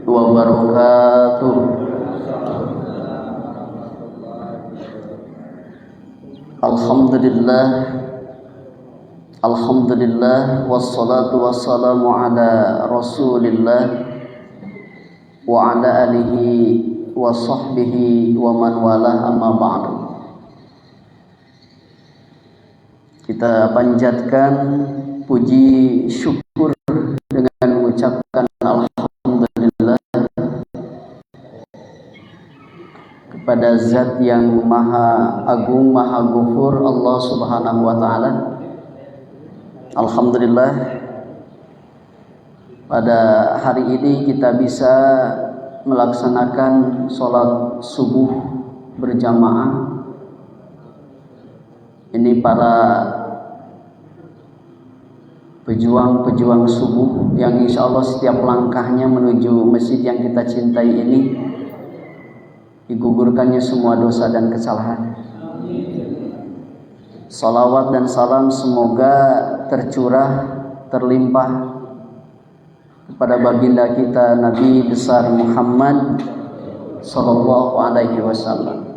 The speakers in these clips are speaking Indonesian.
wabarakatuh. Alhamdulillah, alhamdulillah, wassalatu wassalamu ala rasulillah wa ala alihi wa sahbihi wa man walah, amma ba'du. Kita panjatkan puji syukur dengan mengucapkan alhamdulillah kepada zat yang maha agung, maha ghafur, Allah subhanahu wa ta'ala. Alhamdulillah, pada hari ini kita bisa melaksanakan sholat subuh berjamaah. Ini para pejuang-pejuang subuh yang insya Allah setiap langkahnya menuju masjid yang kita cintai ini digugurkannya semua dosa dan kesalahan. Salawat dan salam semoga tercurah, terlimpah kepada baginda kita Nabi besar Muhammad sallallahu alaihi wasallam.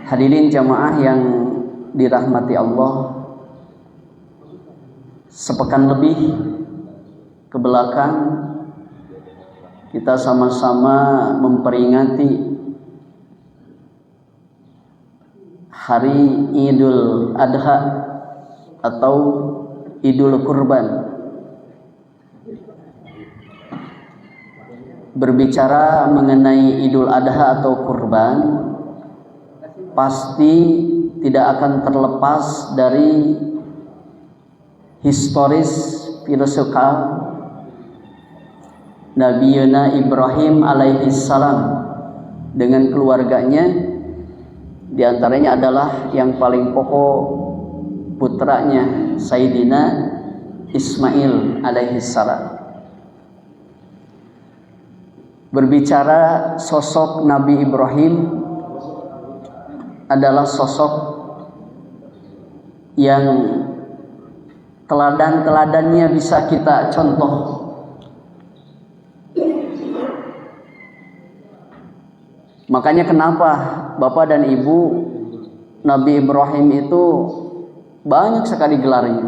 Hadirin jamaah yang dirahmati Allah, sepekan lebih ke belakang kita sama-sama memperingati hari Idul Adha atau Idul Kurban. Berbicara mengenai Idul Adha atau kurban, pasti tidak akan terlepas dari historis filosofikal Nabi Ibrahim alaihi salam dengan keluarganya. Di antaranya adalah yang paling pokok putranya Sayyidina Ismail alaihi salam. Berbicara sosok Nabi Ibrahim adalah sosok yang teladan-teladannya bisa kita contoh. Makanya kenapa Bapak dan Ibu, Nabi Ibrahim itu banyak sekali gelarnya.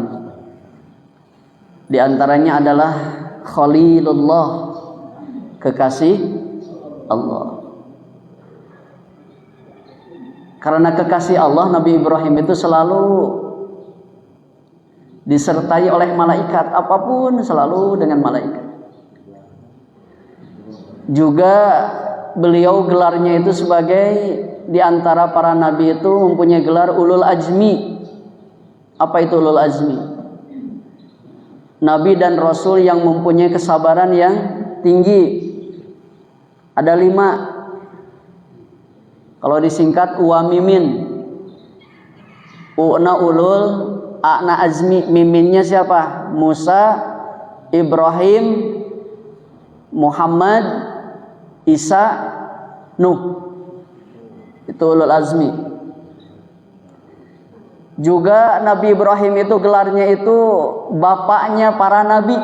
Di antaranya adalah Khalilullah, kekasih Allah. Karena kekasih Allah, Nabi Ibrahim itu selalu disertai oleh malaikat, apapun selalu dengan malaikat. Juga beliau gelarnya itu sebagai di antara para nabi itu mempunyai gelar ulul azmi. Apa itu ulul azmi? Nabi dan Rasul yang mempunyai kesabaran yang tinggi. Ada 5. Kalau disingkat uwamimin. U'na ulul, a'na azmi. Miminnya siapa? Musa, Ibrahim, Muhammad, Isa, Nuh. Itu ulul azmi. Juga Nabi Ibrahim itu gelarnya itu bapaknya para nabi.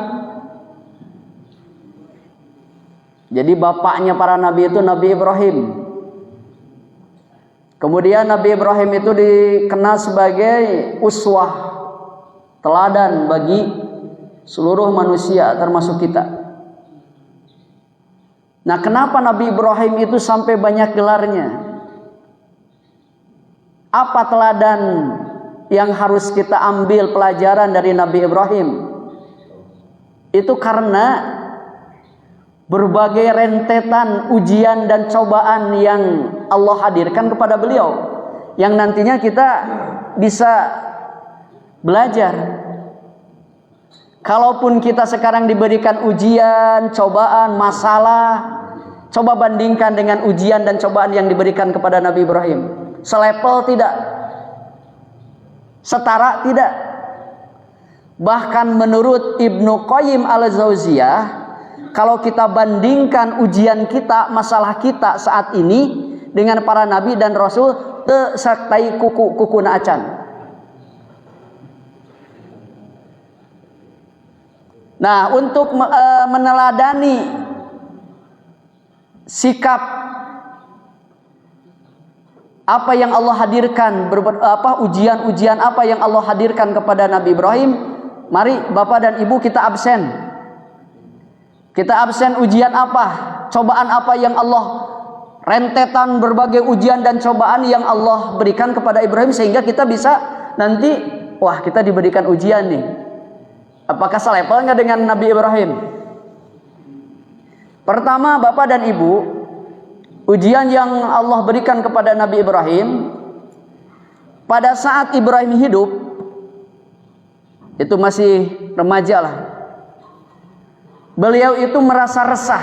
Jadi bapaknya para nabi itu Nabi Ibrahim. Kemudian Nabi Ibrahim itu dikenal sebagai uswah, teladan bagi seluruh manusia termasuk kita. Nah, kenapa Nabi Ibrahim itu sampai banyak gelarnya? Apa teladan yang harus kita ambil pelajaran dari Nabi Ibrahim? Itu karena berbagai rentetan ujian dan cobaan yang Allah hadirkan kepada beliau, yang nantinya kita bisa belajar. Kalaupun kita sekarang diberikan ujian, cobaan, masalah, coba bandingkan dengan ujian dan cobaan yang diberikan kepada Nabi Ibrahim. Selevel tidak? Setara tidak? Bahkan menurut Ibnu Qayyim al-Jauziyah, kalau kita bandingkan ujian kita, masalah kita saat ini dengan para nabi dan rasul, teu saktai kuku na acan. Nah, untuk meneladani sikap apa yang Allah hadirkan, ujian-ujian apa yang Allah hadirkan kepada Nabi Ibrahim. Mari Bapak dan Ibu kita absen. Kita absen ujian apa, cobaan apa yang Allah, rentetan berbagai ujian dan cobaan yang Allah berikan kepada Ibrahim, sehingga kita bisa nanti, wah kita diberikan ujian nih. Apakah selevel nggak dengan Nabi Ibrahim? Pertama, Bapak dan Ibu, ujian yang Allah berikan kepada Nabi Ibrahim pada saat Ibrahim hidup, itu masih remaja lah. Beliau itu merasa resah.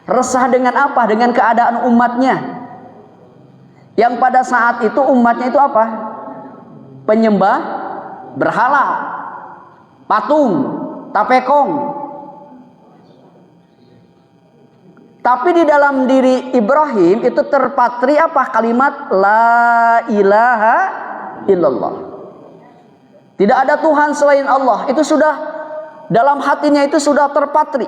Resah dengan apa? Dengan keadaan umatnya. Yang pada saat itu umatnya itu apa? Penyembah berhala, patung, tapekong. Tapi di dalam diri Ibrahim itu terpatri apa? Kalimat la ilaha illallah. Tidak ada Tuhan selain Allah. Itu sudah dalam hatinya, itu sudah terpatri.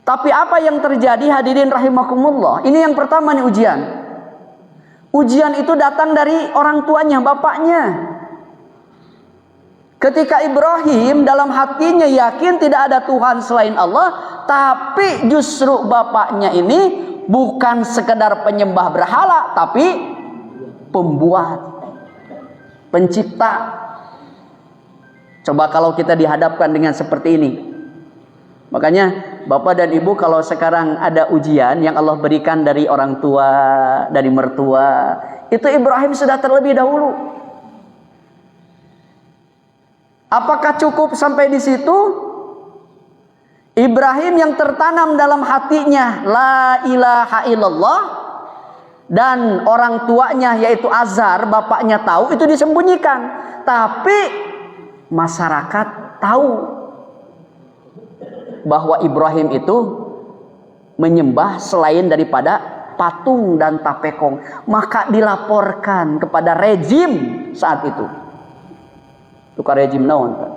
Tapi apa yang terjadi, hadirin rahimakumullah? Ini yang pertama nih, ujian. Ujian itu datang dari orang tuanya, bapaknya. Ketika Ibrahim dalam hatinya yakin tidak ada Tuhan selain Allah, tapi justru bapaknya ini bukan sekedar penyembah berhala, tapi pembuat, pencipta. Coba kalau kita dihadapkan dengan seperti ini. Makanya Bapak dan Ibu, kalau sekarang ada ujian yang Allah berikan dari orang tua, dari mertua, itu Ibrahim sudah terlebih dahulu. Apakah cukup sampai di situ? Ibrahim yang tertanam dalam hatinya la ilaha illallah, dan orang tuanya yaitu Azar, bapaknya tahu, itu disembunyikan. Tapi masyarakat tahu bahwa Ibrahim itu menyembah selain daripada patung dan tapekong. Maka dilaporkan kepada rejim saat itu. Tukar rejim naon kan?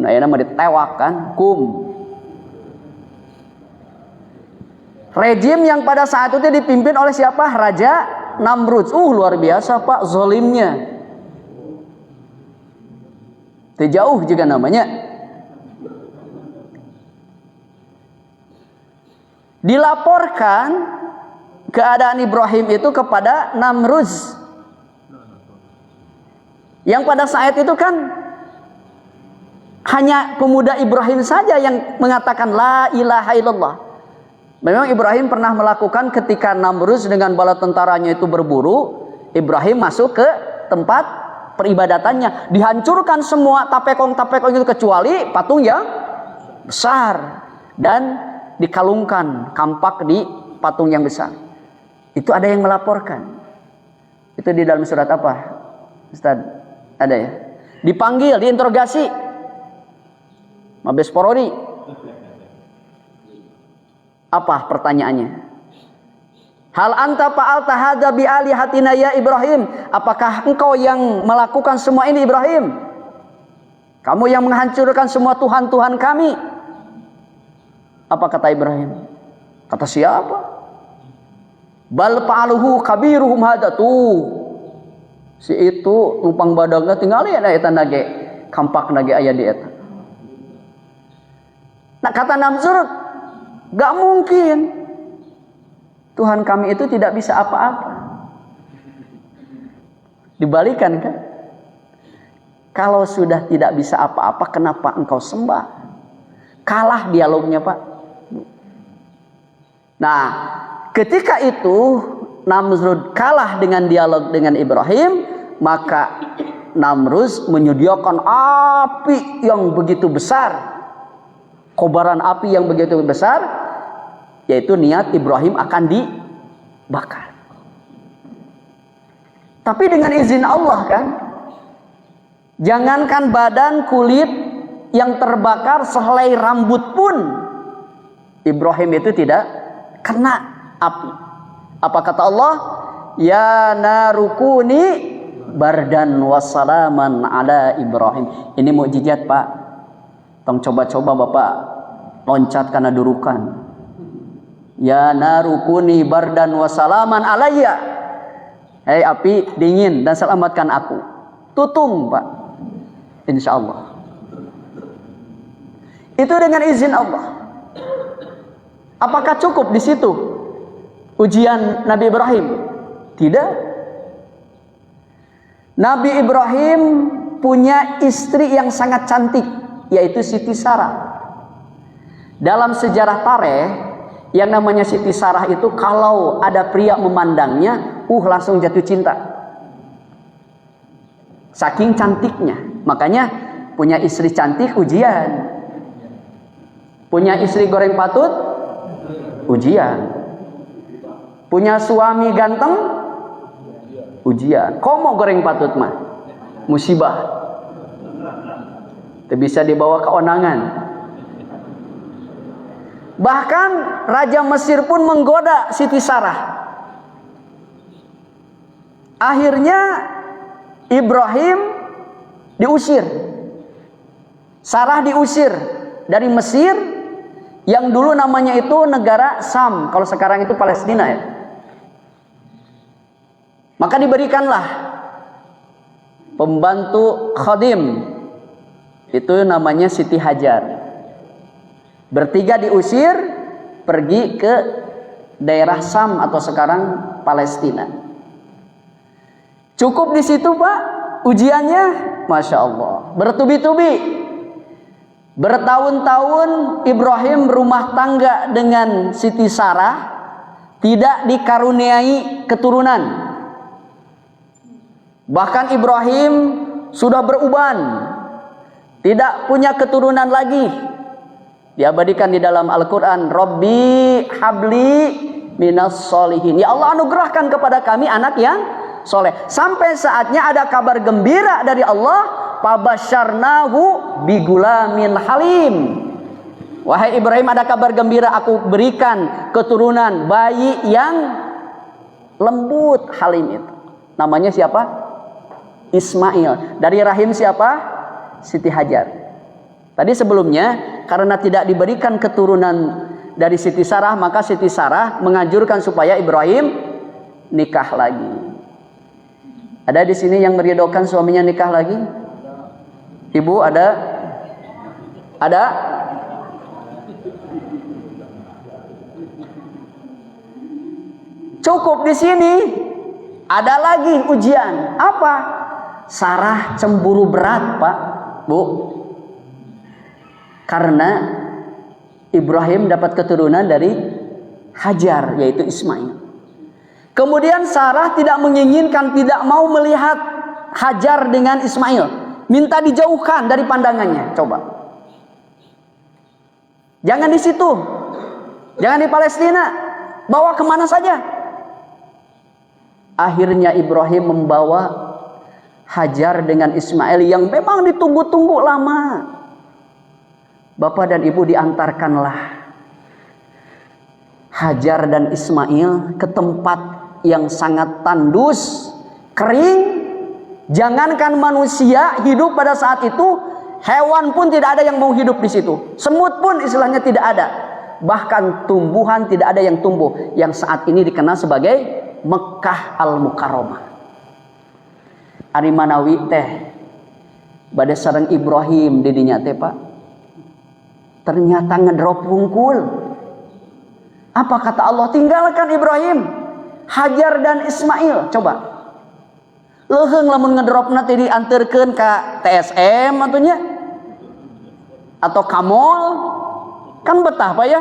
Nah, ya nama ditewakan kum. Rejim yang pada saat itu dipimpin oleh siapa? Raja Namrud. Luar biasa Pak zolimnya. Terjauh juga namanya. Dilaporkan keadaan Ibrahim itu kepada Namrud. Yang pada saat itu kan hanya pemuda Ibrahim saja yang mengatakan la ilaha illallah. Memang Ibrahim pernah melakukan ketika Namrud dengan bala tentaranya itu berburu, Ibrahim masuk ke tempat peribadatannya, dihancurkan semua tapekong-tapekong itu kecuali patung yang besar, dan dikalungkan kampak di patung yang besar. Itu ada yang melaporkan. Itu di dalam surat apa, Ustaz? Ada ya? Dipanggil, diinterogasi Mabes Polri. Apa pertanyaannya? Hal anta fa'alta hadza bi alihatina ya Ibrahim? Apakah engkau yang melakukan semua ini Ibrahim? Kamu yang menghancurkan semua Tuhan-Tuhan kami? Apa kata Ibrahim? Kata siapa? Bal fa'aluhu kabiruhum hadza, tuh si itu numpang badagna tinggalin eta nage kampak nage aya di eta. Nah, kata Namrud, gak mungkin Tuhan kami itu tidak bisa apa-apa. Dibalikan kan? Kalau sudah tidak bisa apa-apa, kenapa engkau sembah? Kalah dialognya Pak. Nah, ketika itu Namrud kalah dengan dialog dengan Ibrahim, maka Namrud menyediakan api yang begitu besar, kobaran api yang begitu besar, yaitu niat Ibrahim akan dibakar. Tapi dengan izin Allah kan, jangankan badan, kulit yang terbakar sehelai rambut pun Ibrahim itu tidak kena api. Apa kata Allah? Ya narukuni bardan wassalaman ala Ibrahim. Ini mukjizat Pak. Tong coba-coba Bapak loncat karena durukan. Ya narukuni bardan wa salaman alayya. Hei api dingin dan selamatkan aku. Tutung Pak. Insya Allah. Itu dengan izin Allah. Apakah cukup di situ ujian Nabi Ibrahim? Tidak. Nabi Ibrahim punya istri yang sangat cantik, yaitu Siti Sarah. Dalam sejarah tarikh, yang namanya Siti Sarah itu kalau ada pria memandangnya, langsung jatuh cinta. Saking cantiknya. Makanya punya istri cantik ujian. Punya istri goreng patut ujian. Punya suami ganteng ujian. Komo goreng patut mah musibah. Itu bisa dibawa keonangan. Bahkan Raja Mesir pun menggoda Siti Sarah. Akhirnya Ibrahim diusir. Sarah diusir dari Mesir, yang dulu namanya itu negara Sam, kalau sekarang itu Palestina ya. Maka diberikanlah pembantu khadim, itu namanya Siti Hajar. Bertiga diusir, pergi ke daerah Sam atau sekarang Palestina. Cukup di situ Pak ujiannya, Masya Allah, bertubi-tubi. Bertahun-tahun Ibrahim berumah tangga dengan Siti Sarah, tidak dikaruniai keturunan. Bahkan Ibrahim sudah beruban, tidak punya keturunan lagi. Diabadikan di dalam Al-Quran, Rabbi habli minas solihin. Ya Allah, anugerahkan kepada kami anak yang soleh. Sampai saatnya ada kabar gembira dari Allah, fabasyarnahu bigulamin halim. Wahai Ibrahim, ada kabar gembira, aku berikan keturunan bayi yang lembut, halim itu. Namanya siapa? Ismail. Dari rahim siapa? Siti Hajar. Tadi sebelumnya, karena tidak diberikan keturunan dari Siti Sarah, maka Siti Sarah menganjurkan supaya Ibrahim nikah lagi. Ada di sini yang meridhokan suaminya nikah lagi? Ibu ada? Ada? Cukup di sini. Ada lagi ujian. Apa? Sarah cemburu berat, Pak, Bu. Karena Ibrahim dapat keturunan dari Hajar, yaitu Ismail. Kemudian Sarah tidak menginginkan, tidak mau melihat Hajar dengan Ismail. Minta dijauhkan dari pandangannya. Coba. Jangan di situ. Jangan di Palestina. Bawa kemana saja. Akhirnya Ibrahim membawa Hajar dengan Ismail yang memang ditunggu-tunggu lama. Bapak dan Ibu, diantarkanlah Hajar dan Ismail ke tempat yang sangat tandus, kering. Jangankan manusia hidup pada saat itu, hewan pun tidak ada yang mau hidup di situ. Semut pun istilahnya tidak ada. Bahkan tumbuhan tidak ada yang tumbuh, yang saat ini dikenal sebagai Mekah Al-Mukarramah. Ari manawi teh bade sareng Ibrahim di dinya teh, Pak. Ternyata ngedrop wungkul. Apa kata Allah? Tinggalkan Ibrahim, Hajar dan Ismail. Coba. Leuheung lamun ngedropna teh dianterkeun ka TSM atunya. Atau ka mall. Kan betah, Pak ya?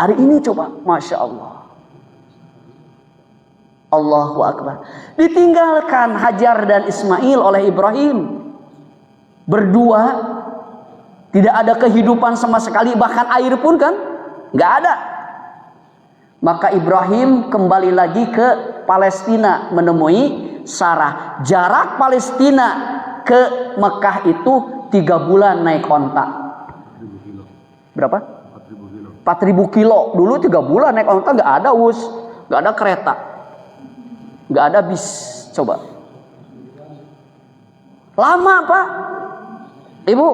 Hari ini coba, Masya Allah. Allahu Akbar. Ditinggalkan Hajar dan Ismail oleh Ibrahim. Berdua. Tidak ada kehidupan sama sekali, bahkan air pun kan nggak ada. Maka Ibrahim kembali lagi ke Palestina menemui Sarah. Jarak Palestina ke Mekah itu 3 bulan naik onta. Berapa? 4.000 kilo. Dulu 3 bulan naik onta, nggak ada nggak ada kereta, nggak ada bis. Coba. Lama, Pak. Ibu,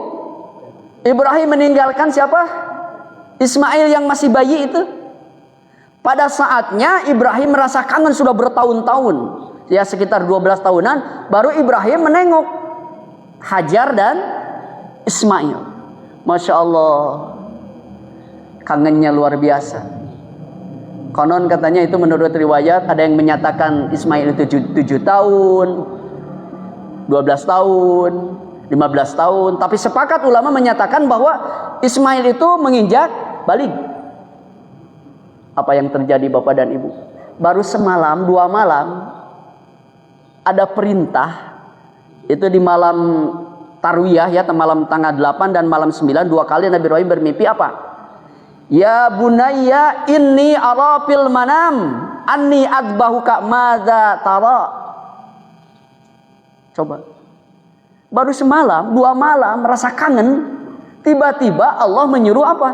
Ibrahim meninggalkan siapa? Ismail yang masih bayi itu. Pada saatnya Ibrahim merasa kangen sudah bertahun-tahun, ya sekitar 12 tahunan, baru Ibrahim menengok Hajar dan Ismail. Masya Allah, kangennya luar biasa. Konon katanya itu menurut riwayat, ada yang menyatakan Ismail itu 7 tahun, 12 tahun, 15 tahun. Tapi sepakat ulama menyatakan bahwa Ismail itu menginjak balik. Apa yang terjadi Bapak dan Ibu? Baru semalam, 2 malam, ada perintah. Itu di malam Tarwiyah ya, malam tanggal 8 dan malam 9, 2 kali Nabi Ibrahim bermimpi apa? Ya bunayya inni ara fil manam anni adbahuka madza tara. Coba. Baru semalam, 2 malam merasa kangen, tiba-tiba Allah menyuruh apa?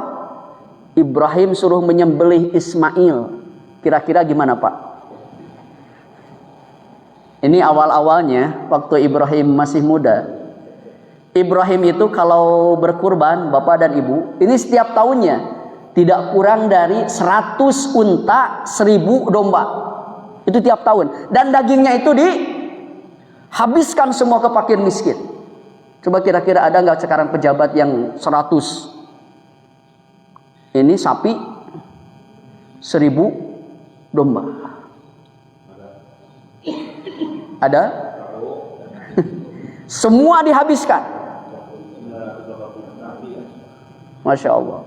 Ibrahim suruh menyembelih Ismail. Kira-kira gimana Pak? Ini awal-awalnya waktu Ibrahim masih muda. Ibrahim itu kalau berkurban Bapak dan Ibu, ini setiap tahunnya tidak kurang dari 100 unta, 1000 domba. Itu tiap tahun. Dan dagingnya itu dihabiskan semua ke fakir miskin. Coba kira-kira ada nggak sekarang pejabat yang 100? Ini sapi 1000 domba. Ada? Semua dihabiskan. Masya Allah.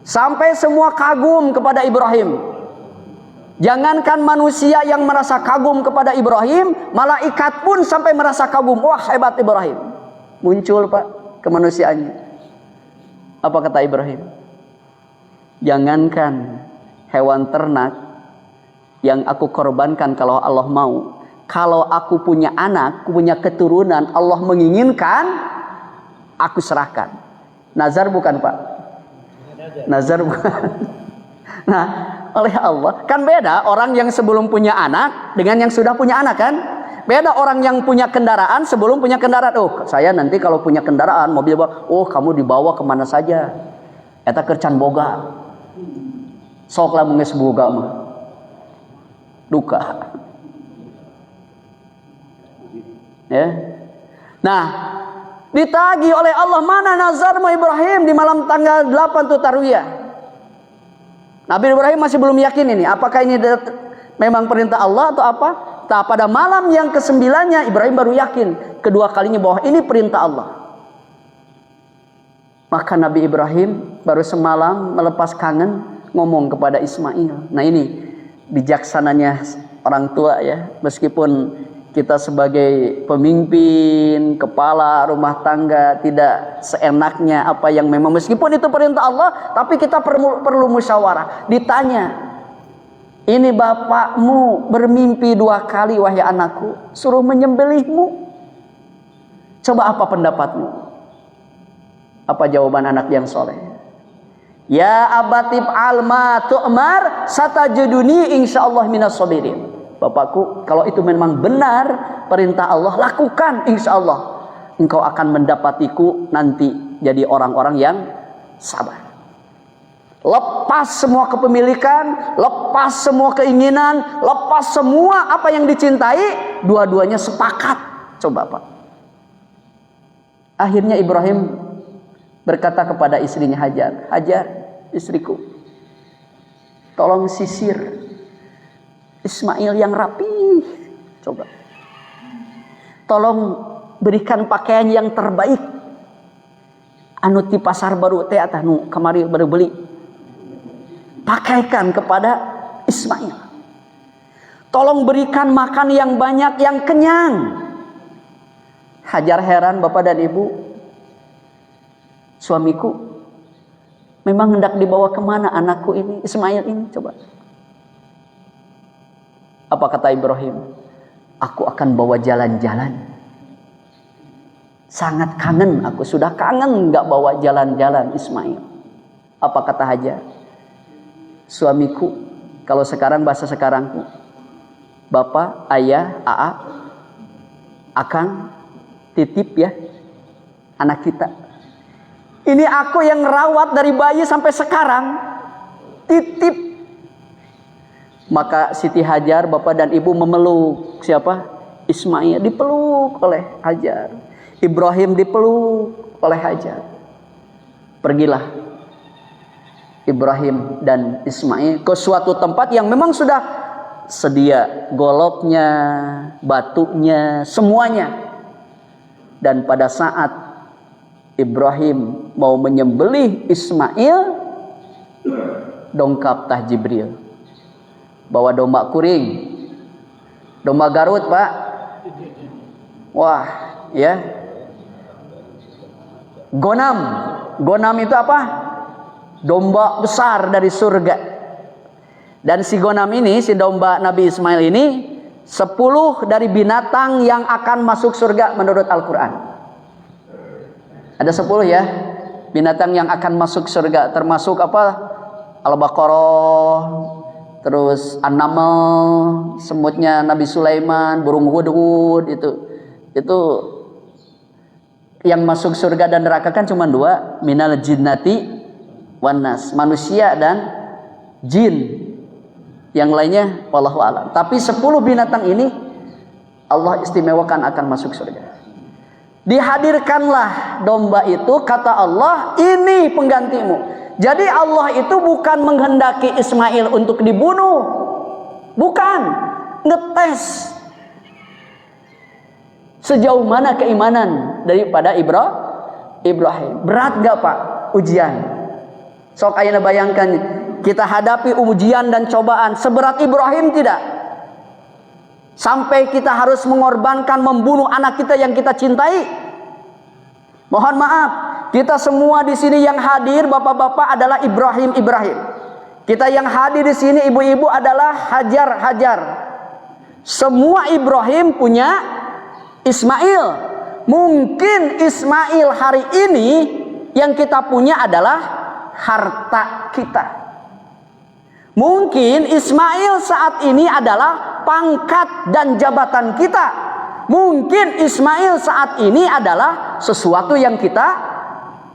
Sampai semua kagum kepada Ibrahim. Jangankan manusia yang merasa kagum kepada Ibrahim, malaikat pun sampai merasa kagum. Wah, hebat Ibrahim. Muncul Pak kemanusiaannya. Apa kata Ibrahim? Jangankan hewan ternak yang aku korbankan kalau Allah mau. Kalau aku punya anak, punya keturunan, Allah menginginkan, aku serahkan. Nazar bukan Pak? Nazar bukan. Nah, oleh Allah. Kan beda orang yang sebelum punya anak dengan yang sudah punya anak kan? Beda orang yang punya kendaraan sebelum punya kendaraan. Oh, saya nanti kalau punya kendaraan, mobil, oh kamu dibawa kemana saja. Eta kercan boga. Sok lah menges boga mah. Duka. Ya. Nah, ditagi oleh Allah, mana nazarmu Ibrahim di malam tanggal 8 tuh Tarwiyah. Nabi Ibrahim masih belum yakin ini, apakah ini memang perintah Allah atau apa? Nah, pada malam yang ke-9-nya Ibrahim baru yakin kedua kalinya bahwa ini perintah Allah. Maka Nabi Ibrahim baru semalam melepas kangen ngomong kepada Ismail. Nah ini bijaksananya orang tua ya. Meskipun kita sebagai pemimpin, kepala rumah tangga tidak seenaknya apa yang memang, meskipun itu perintah Allah, tapi kita perlu musyawarah. Ditanya, ini bapakmu bermimpi 2 kali wahai anakku, suruh menyembelihmu. Coba apa pendapatmu? Apa jawaban anak yang soleh? Ya abatib alma tu'mar satajuduni insyaallah minas sabirin. Bapakku, kalau itu memang benar perintah Allah, lakukan, insya Allah engkau akan mendapatiku nanti jadi orang-orang yang sabar. Lepas semua kepemilikan, lepas semua keinginan, lepas semua apa yang dicintai, dua-duanya sepakat. Coba Pak. Akhirnya Ibrahim berkata kepada istrinya Hajar, Hajar, istriku, tolong sisir Ismail yang rapi. Coba. Tolong berikan pakaian yang terbaik. Anu di pasar baru teh atah nu kamari baru beli. Pakaikan kepada Ismail. Tolong berikan makan yang banyak, yang kenyang. Hajar heran Bapak dan Ibu. Suamiku memang hendak dibawa kemana anakku ini, Ismail ini? Coba. Apa kata Ibrahim? Aku akan bawa jalan-jalan. Sangat kangen, aku sudah kangen nggak bawa jalan-jalan Ismail. Apa kata Hajar? Suamiku, kalau sekarang bahasa sekarangku, Bapak, Ayah, Aa, Akang, titip ya anak kita. Ini aku yang rawat dari bayi sampai sekarang. Titip. Maka Siti Hajar, bapak dan ibu memeluk siapa? Ismail, dipeluk oleh Hajar. Ibrahim dipeluk oleh Hajar. Pergilah Ibrahim dan Ismail ke suatu tempat yang memang sudah sedia goloknya, batunya, semuanya. Dan pada saat Ibrahim mau menyembelih Ismail, dongkap tah Jibril, bawa domba kuring, domba Garut pak. Wah ya, gonam itu apa? Domba besar dari surga. Dan si gonam ini, si domba Nabi Ismail ini 10 dari binatang yang akan masuk surga menurut Al-Quran. Ada 10 ya binatang yang akan masuk surga, termasuk apa? Al-Baqarah, terus An-Naml, semutnya Nabi Sulaiman, burung hudhud. Itu yang masuk surga dan neraka kan cuma 2, minal jinnati wan nas, manusia dan jin. Yang lainnya wallahu a'lam. Tapi 10 binatang ini Allah istimewakan akan masuk surga. Dihadirkanlah domba itu, kata Allah, ini penggantimu. Jadi Allah itu bukan menghendaki Ismail untuk dibunuh, bukan, ngetes sejauh mana keimanan daripada Ibrahim. Berat gak pak ujian? Sok ayeuna bayangkan kita hadapi ujian dan cobaan seberat Ibrahim tidak? Sampai kita harus mengorbankan membunuh anak kita yang kita cintai. Mohon maaf, kita semua di sini yang hadir bapak-bapak adalah Ibrahim. Kita yang hadir di sini ibu-ibu adalah Hajar. Semua Ibrahim punya Ismail. Mungkin Ismail hari ini yang kita punya adalah harta kita. Mungkin Ismail saat ini adalah pangkat dan jabatan kita. Mungkin Ismail saat ini adalah sesuatu yang kita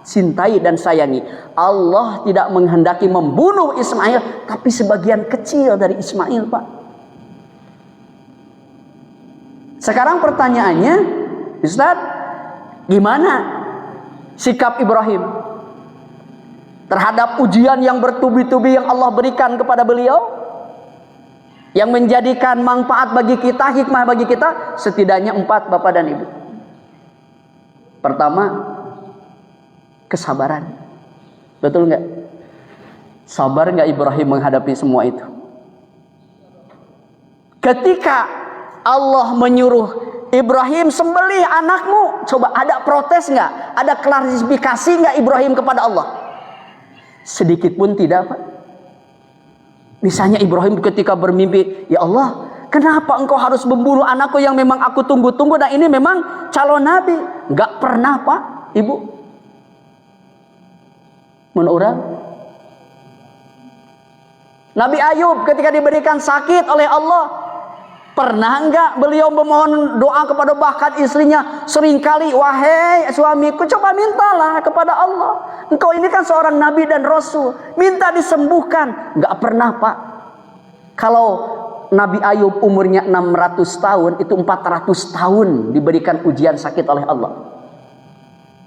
cintai dan sayangi. Allah tidak menghendaki membunuh Ismail, tapi sebagian kecil dari Ismail, Pak. Sekarang pertanyaannya, Ustaz, gimana sikap Ibrahim terhadap ujian yang bertubi-tubi yang Allah berikan kepada beliau, yang menjadikan manfaat bagi kita, hikmah bagi kita? Setidaknya 4 bapak dan ibu. Pertama, kesabaran. Betul nggak? Sabar nggak Ibrahim menghadapi semua itu? Ketika Allah menyuruh Ibrahim sembelih anakmu, coba ada protes nggak? Ada klarifikasi nggak Ibrahim kepada Allah? Sedikit pun tidak, Pak. Misalnya Ibrahim ketika bermimpi, ya Allah, kenapa engkau harus membunuh anakku yang memang aku tunggu-tunggu, dan ini memang calon nabi? Nggak pernah, Pak, Ibu. Menurut orang, Nabi Ayub ketika diberikan sakit oleh Allah, pernah enggak beliau memohon doa kepada bahkan istrinya seringkali, wahai suamiku, coba mintalah kepada Allah. Engkau ini kan seorang nabi dan rasul, minta disembuhkan. Enggak pernah, Pak. Kalau Nabi Ayub umurnya 600 tahun, itu 400 tahun diberikan ujian sakit oleh Allah.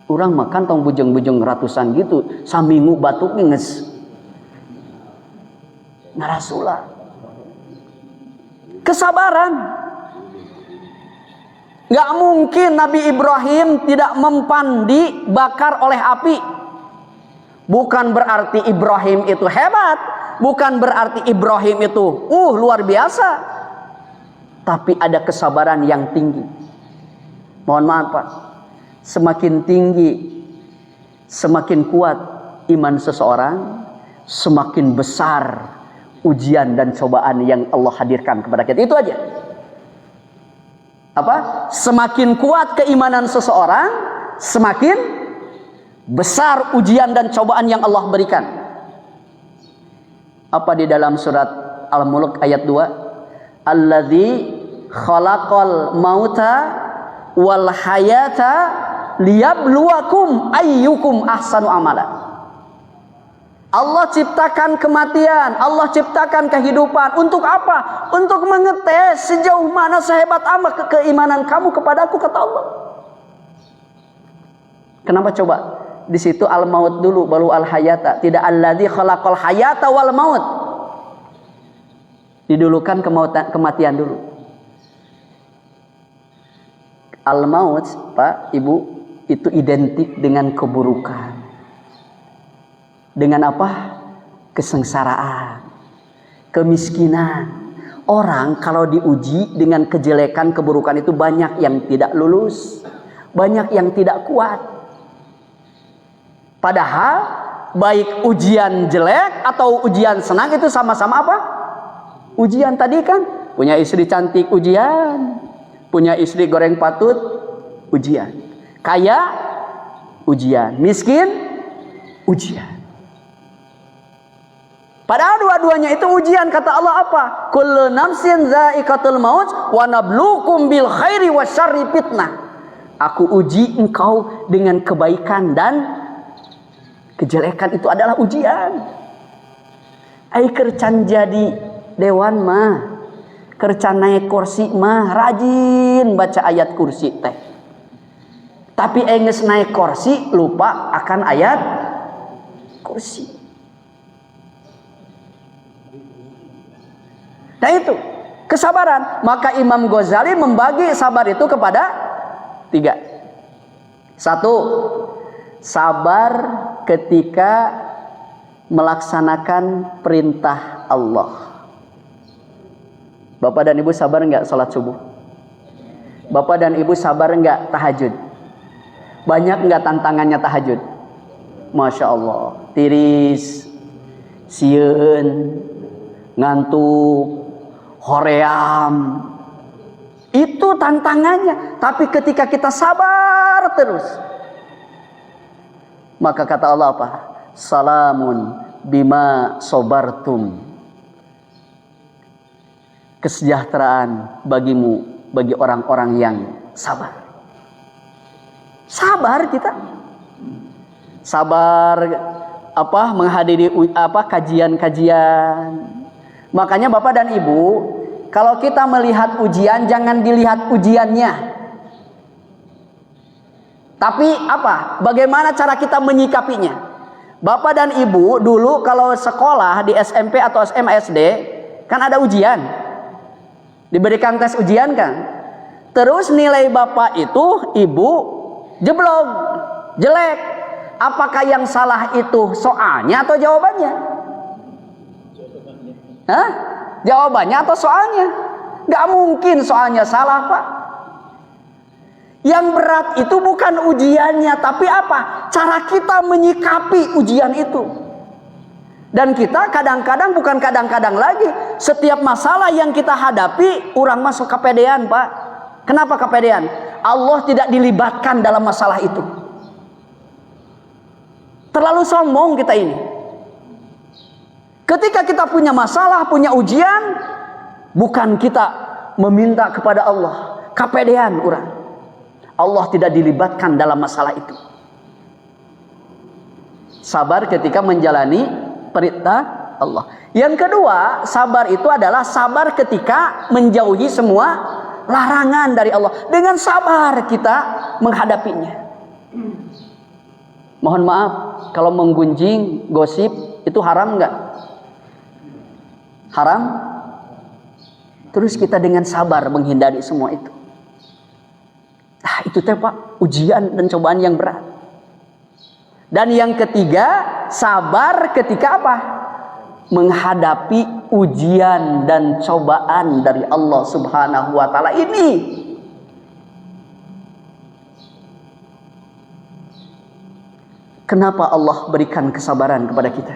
Orang makan tong bujeng-bujeng ratusan gitu, saminggu batuk nges. Narasulah. Kesabaran. Gak mungkin Nabi Ibrahim tidak mempan dibakar oleh api. Bukan berarti Ibrahim itu hebat, bukan berarti Ibrahim itu luar biasa, tapi ada kesabaran yang tinggi. Mohon maaf, Pak, semakin tinggi, semakin kuat iman seseorang, semakin besar ujian dan cobaan yang Allah hadirkan kepada kita. Itu aja. Apa? Semakin kuat keimanan seseorang, semakin besar ujian dan cobaan yang Allah berikan. Apa di dalam surat Al-Mulk ayat 2? Alladzi khalaqal mauta wal hayata liyabluwakum ayyukum ahsanu amala. Allah ciptakan kematian, Allah ciptakan kehidupan. Untuk apa? Untuk mengetes sejauh mana sehebat amat keimanan kamu kepadaku, kata Allah. Kenapa coba? Di situ al-maut dulu baru al-hayata. Tidak alladzi khalaqal hayata wal maut. Didulukan kematian dulu. Al-maut, Pak, Ibu, itu identik dengan keburukan. Dengan apa? Kesengsaraan, kemiskinan. Orang kalau diuji dengan kejelekan, keburukan itu banyak yang tidak lulus, banyak yang tidak kuat. Padahal baik ujian jelek atau ujian senang itu sama-sama apa? Ujian. Tadi kan punya istri cantik ujian, punya istri goreng patut ujian, kaya ujian, miskin ujian. Padahal dua-duanya itu ujian. Kata Allah apa? Kullu nafsin dha'iqatul maut wa nabluukum bil khairi wasyarri fitnah. Aku uji engkau dengan kebaikan dan kejelekan, itu adalah ujian. Ai kercan jadi dewan mah, kercan naik kursi mah rajin baca ayat kursi teh. Tapi enges naik kursi lupa akan ayat kursi. Nah itu kesabaran. Maka Imam Ghazali membagi sabar itu kepada 3. 1, sabar ketika melaksanakan perintah Allah. Bapak dan Ibu sabar enggak sholat subuh? Bapak dan Ibu sabar enggak tahajud? Banyak enggak tantangannya tahajud? Masya Allah. Tiris, sieun, ngantuk, hoream, itu tantangannya. Tapi ketika kita sabar terus, maka kata Allah apa? Salamun bima sobartum. Kesejahteraan bagimu, bagi orang-orang yang sabar. Sabar kita. Sabar apa? Menghadiri apa? Kajian-kajian. Makanya Bapak dan Ibu, kalau kita melihat ujian, jangan dilihat ujiannya. Tapi apa? Bagaimana cara kita menyikapinya? Bapak dan Ibu dulu kalau sekolah di SMP atau SMA SD, kan ada ujian. Diberikan tes ujian kan? Terus nilai Bapak itu, Ibu jeblok, jelek. Apakah yang salah itu soalnya atau jawabannya? Hah? Jawabannya atau soalnya? Gak mungkin soalnya salah, Pak. Yang berat itu bukan ujiannya, tapi apa? Cara kita menyikapi ujian itu. Dan kita kadang-kadang, bukan kadang-kadang lagi, setiap masalah yang kita hadapi, orang masuk kepedean, Pak. Kenapa kepedean? Allah tidak dilibatkan dalam masalah itu. Terlalu sombong kita ini. Ketika kita punya masalah, punya ujian, bukan kita meminta kepada Allah, kepedean orang. Allah tidak dilibatkan dalam masalah itu. Sabar ketika menjalani perintah Allah. Yang kedua, sabar itu adalah sabar ketika menjauhi semua larangan dari Allah. Dengan sabar kita menghadapinya. Mohon maaf, kalau menggunjing, gosip, itu haram enggak? Haram. Terus kita dengan sabar menghindari semua itu. Nah, itu teh Pak, ujian dan cobaan yang berat. Dan yang ketiga, sabar ketika apa? Menghadapi ujian dan cobaan dari Allah Subhanahu wa taala ini. Kenapa Allah berikan kesabaran kepada kita?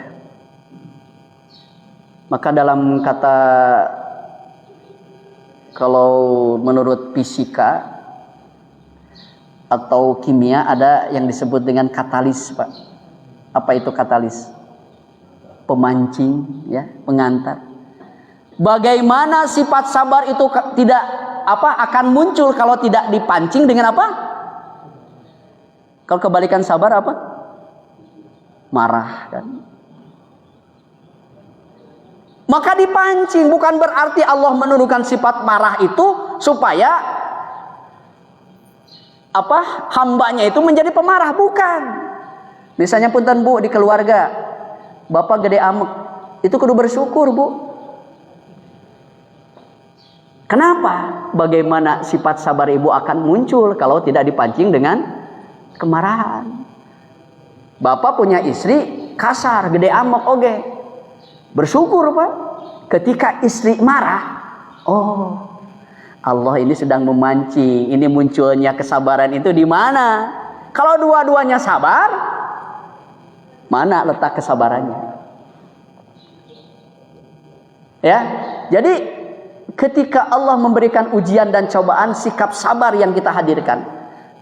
Maka dalam kata, kalau menurut fisika atau kimia ada yang disebut dengan katalis, Pak. Apa itu katalis? Pemancing, ya, pengantar. Bagaimana sifat sabar itu akan muncul kalau tidak dipancing dengan apa? Kalau kebalikan sabar apa? Marah kan. Maka dipancing, bukan berarti Allah menurunkan sifat marah itu supaya hambanya itu menjadi pemarah, bukan. Misalnya punten Bu, di keluarga bapak gede amek, itu kudu bersyukur Bu. Kenapa? Bagaimana sifat sabar ibu akan muncul kalau tidak dipancing dengan kemarahan? Bapak punya istri kasar, gede amek oge. Bersyukur Pak. Ketika istri marah, oh, Allah ini sedang memancing. Ini munculnya kesabaran itu di mana? Kalau dua-duanya sabar, mana letak kesabarannya? Ya, jadi ketika Allah memberikan ujian dan cobaan, sikap sabar yang kita hadirkan.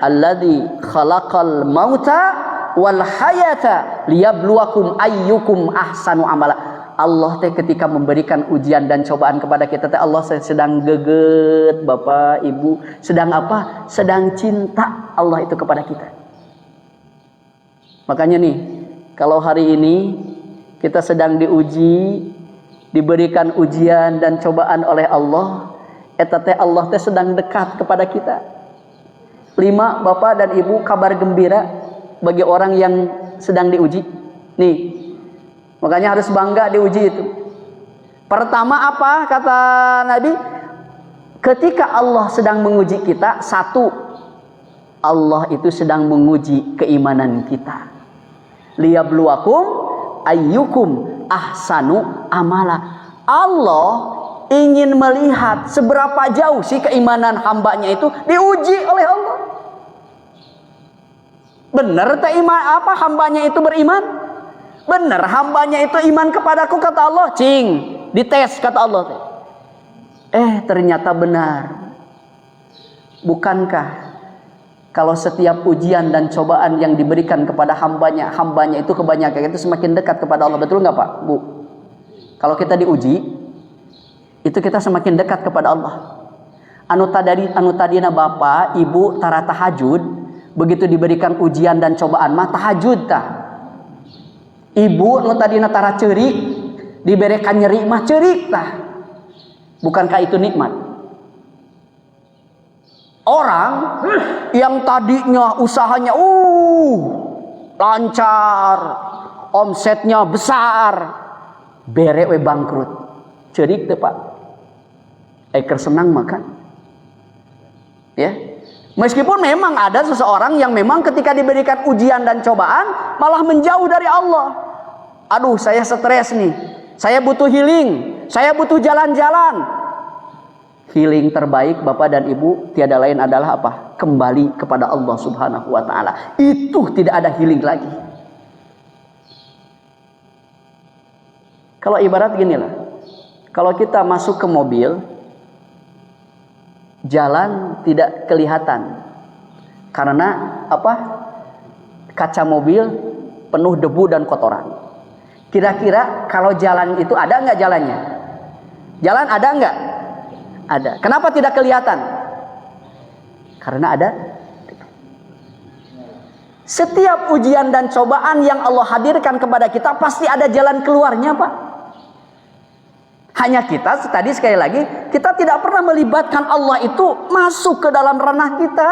Alladzi khalaqal mauta wal hayata liyabluwakum ayyukum ahsanu amala. Allah teh ketika memberikan ujian dan cobaan kepada kita teh, Allah sedang geget, Bapak, Ibu, sedang apa? Sedang cinta Allah itu kepada kita. Makanya nih, kalau hari ini kita sedang diuji, diberikan ujian dan cobaan oleh Allah, eta teh Allah teh sedang dekat kepada kita. 5, Bapak dan Ibu, kabar gembira bagi orang yang sedang diuji. Nih, makanya harus bangga diuji itu. Pertama apa kata Nabi? Ketika Allah sedang menguji kita, 1, Allah itu sedang menguji keimanan kita. Liyabluwakum ayyukum ahsanu amala. Allah ingin melihat seberapa jauh sih keimanan hambanya itu diuji oleh Allah. Benar tak iman hambanya itu beriman? Benar hambanya itu iman kepadaku kata Allah, cing, dites kata Allah. Ternyata benar. Bukankah kalau setiap ujian dan cobaan yang diberikan kepada hambanya itu kebanyakan itu semakin dekat kepada Allah, betul nggak Pak, Bu? Kalau kita diuji, itu kita semakin dekat kepada Allah. Anu tadina Bapak, Ibu tara tahajud, begitu diberikan ujian dan cobaan mah tahajud tah. Ibu nu tadina tara ceurik, diberikan nyeri mah ceurik tah. Bukankah itu nikmat? Orang yang tadinya usahanya lancar, omsetnya besar, bere we bangkrut. Ceurik teh Pak. Keur senang makan. Ya. Meskipun memang ada seseorang yang memang ketika diberikan ujian dan cobaan malah menjauh dari Allah. Aduh, saya stres nih. Saya butuh healing. Saya butuh jalan-jalan. Healing terbaik Bapak dan Ibu tiada lain adalah apa? Kembali kepada Allah Subhanahu wa taala. Itu tidak ada healing lagi. Kalau ibarat gini lah. Kalau kita masuk ke mobil, jalan tidak kelihatan. Karena apa? Kaca mobil penuh debu dan kotoran. Kira-kira kalau jalan itu ada nggak jalannya? Jalan ada nggak? Ada. Kenapa tidak kelihatan? Karena ada. Setiap ujian dan cobaan yang Allah hadirkan kepada kita pasti ada jalan keluarnya Pak. Hanya kita tadi sekali lagi kita tidak pernah melibatkan Allah itu masuk ke dalam ranah kita.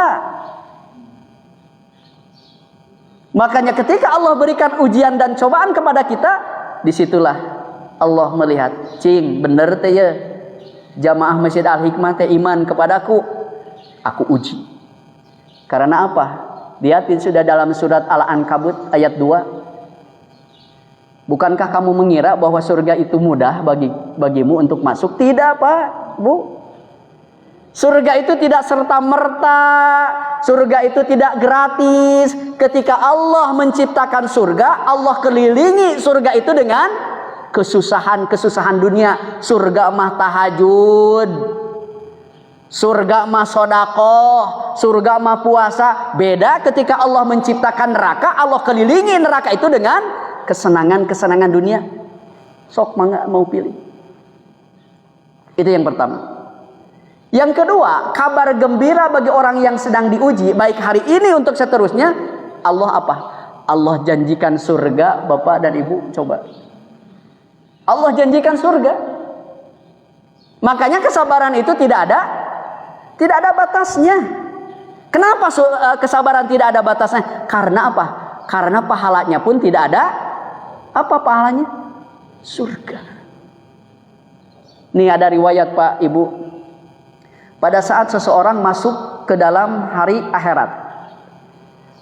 Makanya ketika Allah berikan ujian dan cobaan kepada kita, disitulah Allah melihat, cing, bener teh ya, jamaah Masjid Al-Hikmah teh iman kepadaku, aku uji. Karena apa? Lihat sudah dalam surat Al-Ankabut ayat 2. Bukankah kamu mengira bahwa surga itu mudah bagimu untuk masuk? Tidak Pak, Bu. Surga itu tidak serta-merta, surga itu tidak gratis. Ketika Allah menciptakan surga, Allah kelilingi surga itu dengan kesusahan-kesusahan dunia. Surga mah tahajud, surga mah sodakoh, surga mah puasa. Beda ketika Allah menciptakan neraka, Allah kelilingi neraka itu dengan kesenangan-kesenangan dunia. Sok mangga mau pilih. Itu yang pertama. Yang kedua, kabar gembira bagi orang yang sedang diuji, baik hari ini untuk seterusnya, Allah apa? Allah janjikan surga, Bapak dan Ibu, coba. Allah janjikan surga. Makanya kesabaran itu tidak ada batasnya. Kenapa kesabaran tidak ada batasnya? Karena apa? Karena pahalanya pun tidak ada. Apa pahalanya? Surga. Nih ada riwayat Pak Ibu. Pada saat seseorang masuk ke dalam hari akhirat.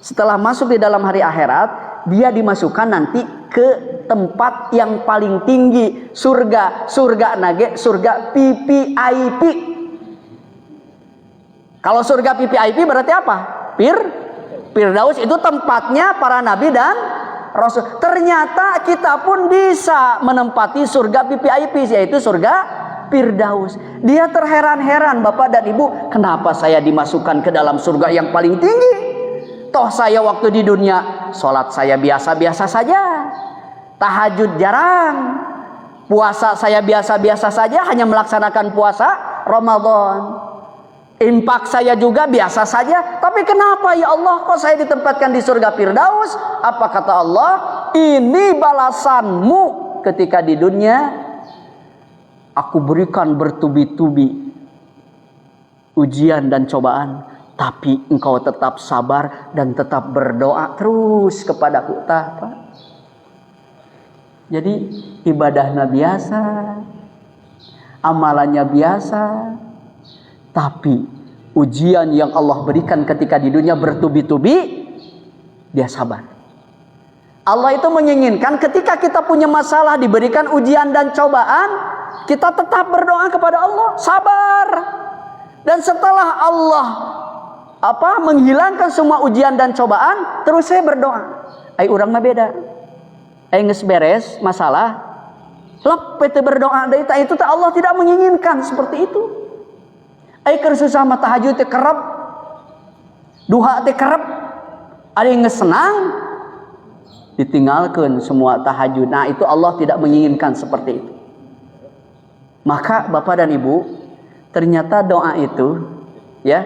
Setelah masuk di dalam hari akhirat, dia dimasukkan nanti ke tempat yang paling tinggi, surga. Surga nage, surga PPIP. Kalau surga PPIP berarti apa? Firdaus itu tempatnya para nabi dan rasul. Ternyata kita pun bisa menempati surga PPIP, yaitu surga Firdaus. Dia terheran-heran, Bapak dan Ibu, kenapa saya dimasukkan ke dalam surga yang paling tinggi? Toh saya waktu di dunia, sholat saya biasa-biasa saja, tahajud jarang, puasa saya biasa-biasa saja, hanya melaksanakan puasa Ramadan. Infak saya juga biasa saja. Tapi kenapa ya Allah kok saya ditempatkan di surga Firdaus? Apa kata Allah? Ini balasanmu ketika di dunia aku berikan bertubi-tubi ujian dan cobaan, tapi engkau tetap sabar dan tetap berdoa terus kepadaku. Pak. Jadi ibadahnya biasa, amalannya biasa, tapi ujian yang Allah berikan ketika di dunia bertubi-tubi, dia sabar. Allah itu menginginkan ketika kita punya masalah, diberikan ujian dan cobaan, kita tetap berdoa kepada Allah, sabar. Dan setelah Allah menghilangkan semua ujian dan cobaan, terus saya berdoa. Ai urang mah beda. Ai geus beres masalah, lep itu berdoa. Dari itu Allah tidak menginginkan seperti itu. Ai keur susah mah tahajud teh kerep. Duha teh kerep. Ada yang geus senang ditinggalkan semua tahajud. Nah, itu Allah tidak menginginkan seperti itu. Maka Bapak dan Ibu, ternyata doa itu, ya,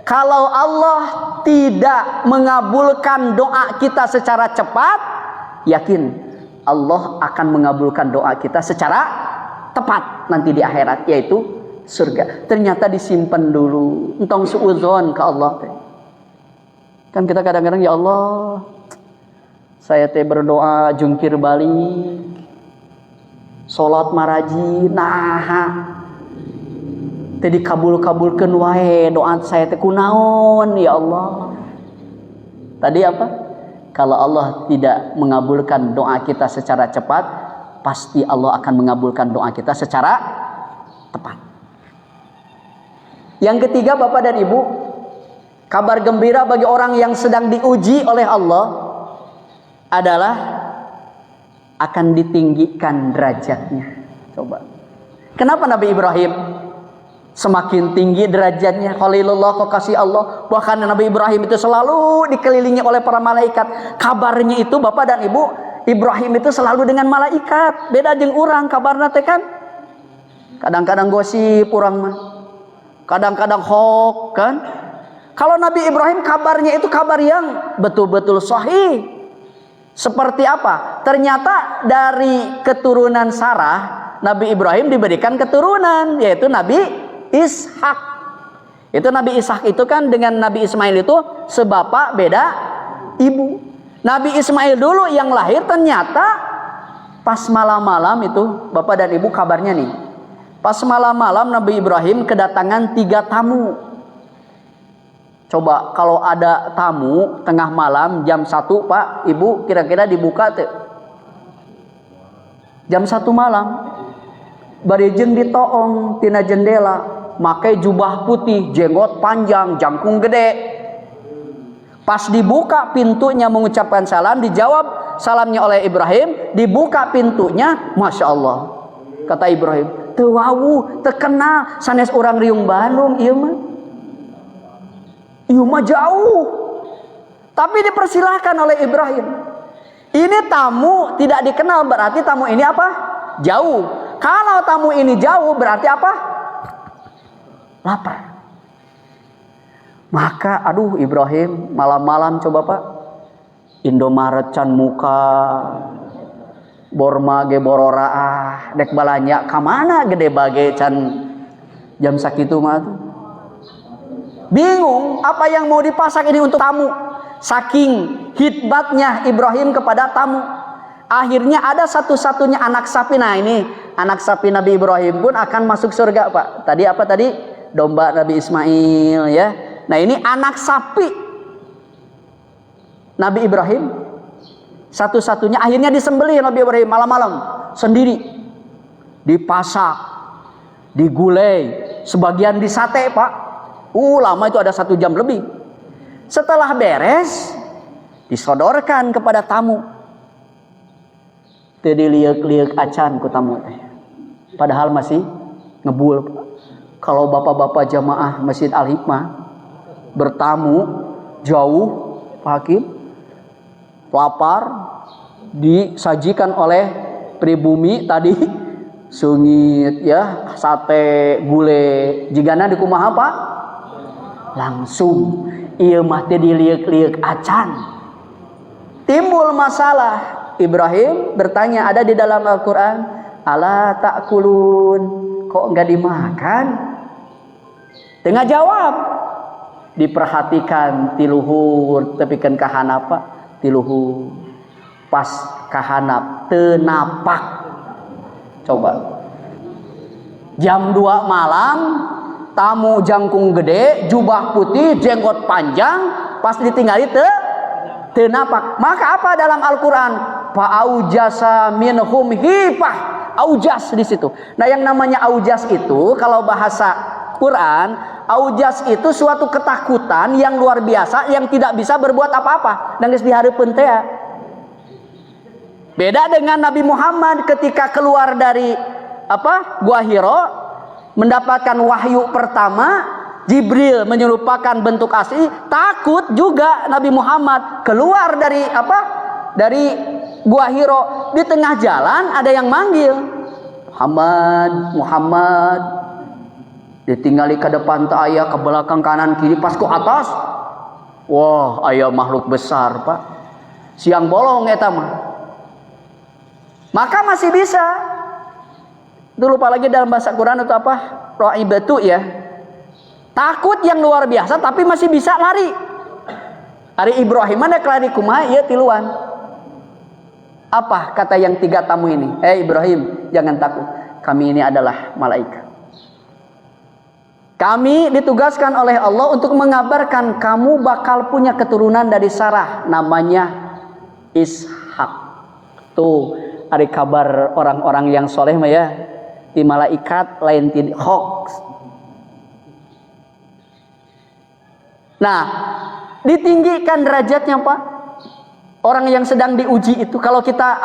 kalau Allah tidak mengabulkan doa kita secara cepat, yakin Allah akan mengabulkan doa kita secara tepat nanti di akhirat, yaitu surga. Ternyata disimpan dulu, entong suudzon ke Allah. Kan kita kadang-kadang, ya Allah, saya teh berdoa jungkir balik, salat maraji, teh dikabul-kabulkeun wae doa saya teh kunaon ya Allah. Tadi apa? Kalau Allah tidak mengabulkan doa kita secara cepat, pasti Allah akan mengabulkan doa kita secara tepat. Yang ketiga, Bapak dan Ibu, kabar gembira bagi orang yang sedang diuji oleh Allah adalah akan ditinggikan derajatnya. Coba. Kenapa Nabi Ibrahim semakin tinggi derajatnya? Khalilullah, kekasih Allah. Bahkan Nabi Ibrahim itu selalu dikelilingi oleh para malaikat. Kabarnya itu, Bapak dan Ibu, Ibrahim itu selalu dengan malaikat. Beda jeung urang kabarna teh kan. Kadang-kadang gosip urang mah. Kadang-kadang hoax kan. Kalau Nabi Ibrahim kabarnya itu kabar yang betul-betul sahih. Seperti apa? Ternyata dari keturunan Sarah, Nabi Ibrahim diberikan keturunan, yaitu Nabi Ishak. Itu Nabi Ishak itu kan dengan Nabi Ismail itu sebapak beda ibu. Nabi Ismail dulu yang lahir, ternyata pas malam-malam itu, Bapak dan Ibu, kabarnya nih, pas malam-malam Nabi Ibrahim kedatangan 3 tamu. Coba kalau ada tamu tengah malam jam 1, Pak, Ibu, kira-kira dibuka tuh jam 1 malam. Barijeng ditoong tina jendela, makai jubah putih, jenggot panjang, jangkung gede. Pas dibuka pintunya mengucapkan salam, dijawab salamnya oleh Ibrahim, dibuka pintunya, Masya Allah, kata Ibrahim, teu wawu, teu kenal, sanes urang riung Bandung ieu mah. Ieu mah jauh. Tapi dipersilahkan oleh Ibrahim. Ini tamu tidak dikenal, berarti tamu ini apa? Jauh. Kalau tamu ini jauh berarti apa? Lapar. Maka aduh Ibrahim malam-malam coba Pak, Indomaret can muka, Borma ge bororaah, dek balanya kamana gede bage can jam sakitu mah tuh. Bingung apa yang mau dipasak ini untuk tamu. Saking khidmatnya Ibrahim kepada tamu. Akhirnya ada satu-satunya anak sapi. Nah ini anak sapi Nabi Ibrahim pun akan masuk surga Pak. Tadi apa tadi? Domba Nabi Ismail ya. Nah ini anak sapi Nabi Ibrahim. Satu-satunya akhirnya disembelih Nabi Ibrahim malam-malam. Sendiri. Dipasak. Digulai. Sebagian disate Pak. Lama itu ada 1 jam lebih. Setelah beres. Disodorkan kepada tamu. Tadi liuk-liuk acan ku tamu teh. Padahal masih ngebul. Kalau bapak-bapak jamaah Masjid Al-Hikmah bertamu jauh, Pak Hakim, lapar, disajikan oleh pribumi tadi sungit ya, sate, gulai, jigana di kumaha Pak? Langsung ieu mah teh diliuk-liuk acan. Timbul masalah. Ibrahim bertanya, ada di dalam Al-Quran, ala ta'kulun, kok enggak dimakan? Tengah jawab, diperhatikan tiluhur, tapi kan kahanap Pak, tiluhur, pas kahanap, tenapak. Coba, jam 2 malam, tamu jangkung gede, jubah putih, jenggot panjang, pas ditinggali tenapak. Maka apa dalam Al-Quran? Fa'aujasa minhum hifah. Aujas di situ. Nah yang namanya aujas itu kalau bahasa Quran, aujas itu suatu ketakutan yang luar biasa yang tidak bisa berbuat apa-apa. Dan geus dihareupeun teh. Beda dengan Nabi Muhammad ketika keluar dari Gua Hiro mendapatkan wahyu pertama, Jibril menyerupakan bentuk asli, takut juga Nabi Muhammad keluar dari dari Gua Hiro. Di tengah jalan ada yang manggil, Muhammad. Ditinggali ke depan tak aya, ke belakang kanan kiri, pas ke atas. Wah, aya makhluk besar Pak. Siang bolong eta mah. Maka masih bisa. Itu lupa lagi dalam bahasa Quran itu apa? Ro'ibatu ya. Takut yang luar biasa tapi masih bisa lari. Ari Ibrahim mana kelari kumaha ieu tiluan. Apa kata yang 3 tamu ini? Ibrahim, jangan takut. Kami ini adalah malaikat. Kami ditugaskan oleh Allah untuk mengabarkan kamu bakal punya keturunan dari Sarah, namanya Ishak. Tuh, ari kabar orang-orang yang soleh mah ya. Di malaikat lain tidak hoax. Nah, ditinggikan derajatnya Pak. Orang yang sedang diuji itu kalau kita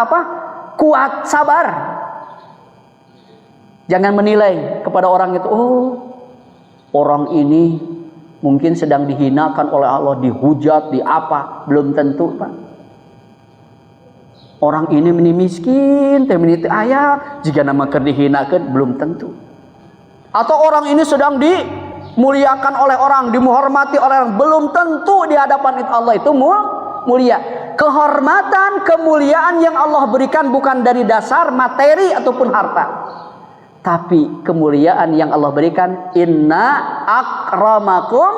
kuat, sabar. Jangan menilai kepada orang itu, orang ini mungkin sedang dihinakan oleh Allah, dihujat, belum tentu Pak. Orang ini miskin, teh meniti ayah, jika nama keur dihinakeun belum tentu. Atau orang ini sedang dimuliakan oleh orang, dimuhormati oleh orang, belum tentu di hadapan Allah itu mulia. Kehormatan, kemuliaan yang Allah berikan bukan dari dasar materi ataupun harta. Tapi kemuliaan yang Allah berikan, inna akramakum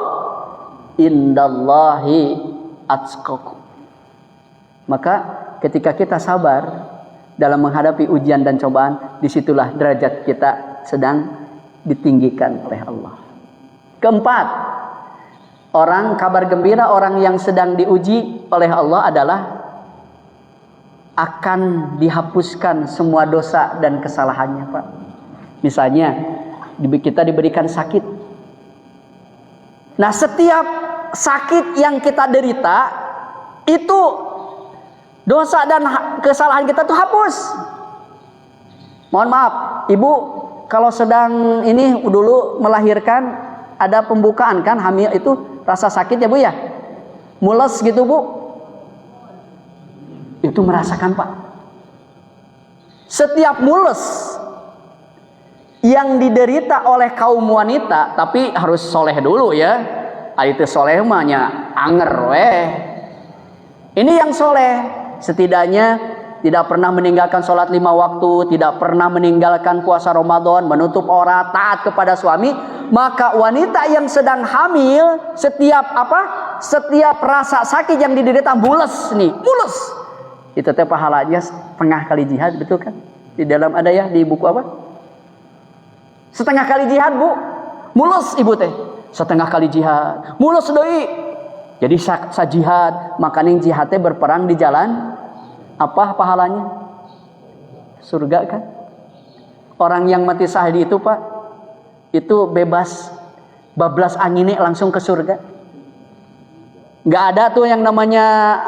indallahi atqakum. Maka ketika kita sabar dalam menghadapi ujian dan cobaan, disitulah derajat kita sedang ditinggikan oleh Allah. Keempat, kabar gembira orang yang sedang diuji oleh Allah adalah akan dihapuskan semua dosa dan kesalahannya Pak. Misalnya kita diberikan sakit. Nah setiap sakit yang kita derita itu dosa dan kesalahan kita tuh hapus. Mohon maaf, Ibu kalau sedang ini dulu melahirkan ada pembukaan kan, hamil itu rasa sakit ya Bu ya, mules gitu Bu, itu merasakan Pak. Setiap mules yang diderita oleh kaum wanita, tapi harus soleh dulu ya. Itu soleh mahnya anger weh. Ini yang soleh, setidaknya tidak pernah meninggalkan sholat 5 waktu, tidak pernah meninggalkan puasa Ramadan, menutup aurat, taat kepada suami. Maka wanita yang sedang hamil, setiap rasa sakit yang diderita mules nih, mules. Itu teh pahalanya setengah kali jihad, betul kan? Di dalam ada ya di buku apa? Setengah kali jihad, Bu. Mulus ibu teh. Setengah kali jihad. Mulus deui. Jadi sa jihad, makanya jihad teh berperang di jalan apa pahalanya? Surga kan? Orang yang mati syahid itu, Pak, itu bebas bablas anginnya langsung ke surga. Enggak ada tuh yang namanya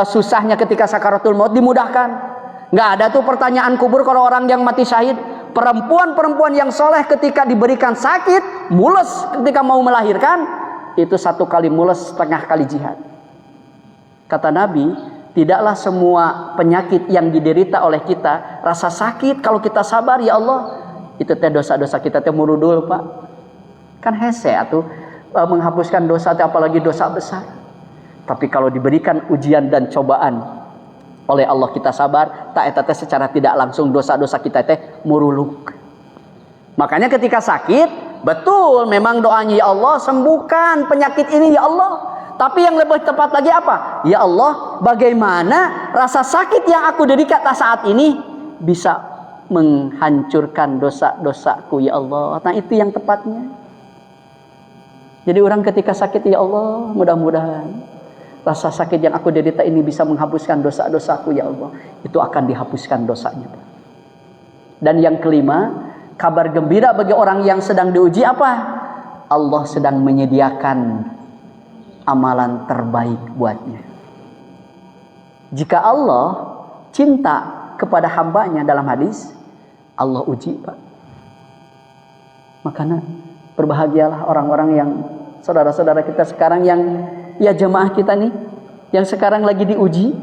susahnya ketika sakaratul maut, dimudahkan. Enggak ada tuh pertanyaan kubur kalau orang yang mati syahid. Perempuan-perempuan yang soleh ketika diberikan sakit, mules ketika mau melahirkan, itu 1 kali mules, setengah kali jihad. Kata Nabi, tidaklah semua penyakit yang diderita oleh kita rasa sakit kalau kita sabar, ya Allah. Itu teh dosa-dosa kita teh murudul, Pak. Kan hese atuh menghapuskan dosa teh, apalagi dosa besar. Tapi kalau diberikan ujian dan cobaan oleh Allah kita sabar, tak eta teh secara tidak langsung dosa-dosa kita teh muruluk. Makanya ketika sakit, betul memang doanya, ya Allah sembuhkan penyakit ini ya Allah. Tapi yang lebih tepat lagi apa? Ya Allah, bagaimana rasa sakit yang aku derita saat ini bisa menghancurkan dosa-dosaku ya Allah. Nah itu yang tepatnya. Jadi orang ketika sakit, ya Allah, mudah-mudahan rasa sakit yang aku derita ini bisa menghapuskan dosa-dosaku ya Allah. Itu akan dihapuskan dosanya. Dan yang kelima, kabar gembira bagi orang yang sedang diuji apa? Allah sedang menyediakan amalan terbaik buatnya. Jika Allah cinta kepada hambanya, dalam hadis, Allah uji, Pak. Makanya berbahagialah orang-orang yang, saudara-saudara kita sekarang yang, ya jemaah kita nih, yang sekarang lagi diuji,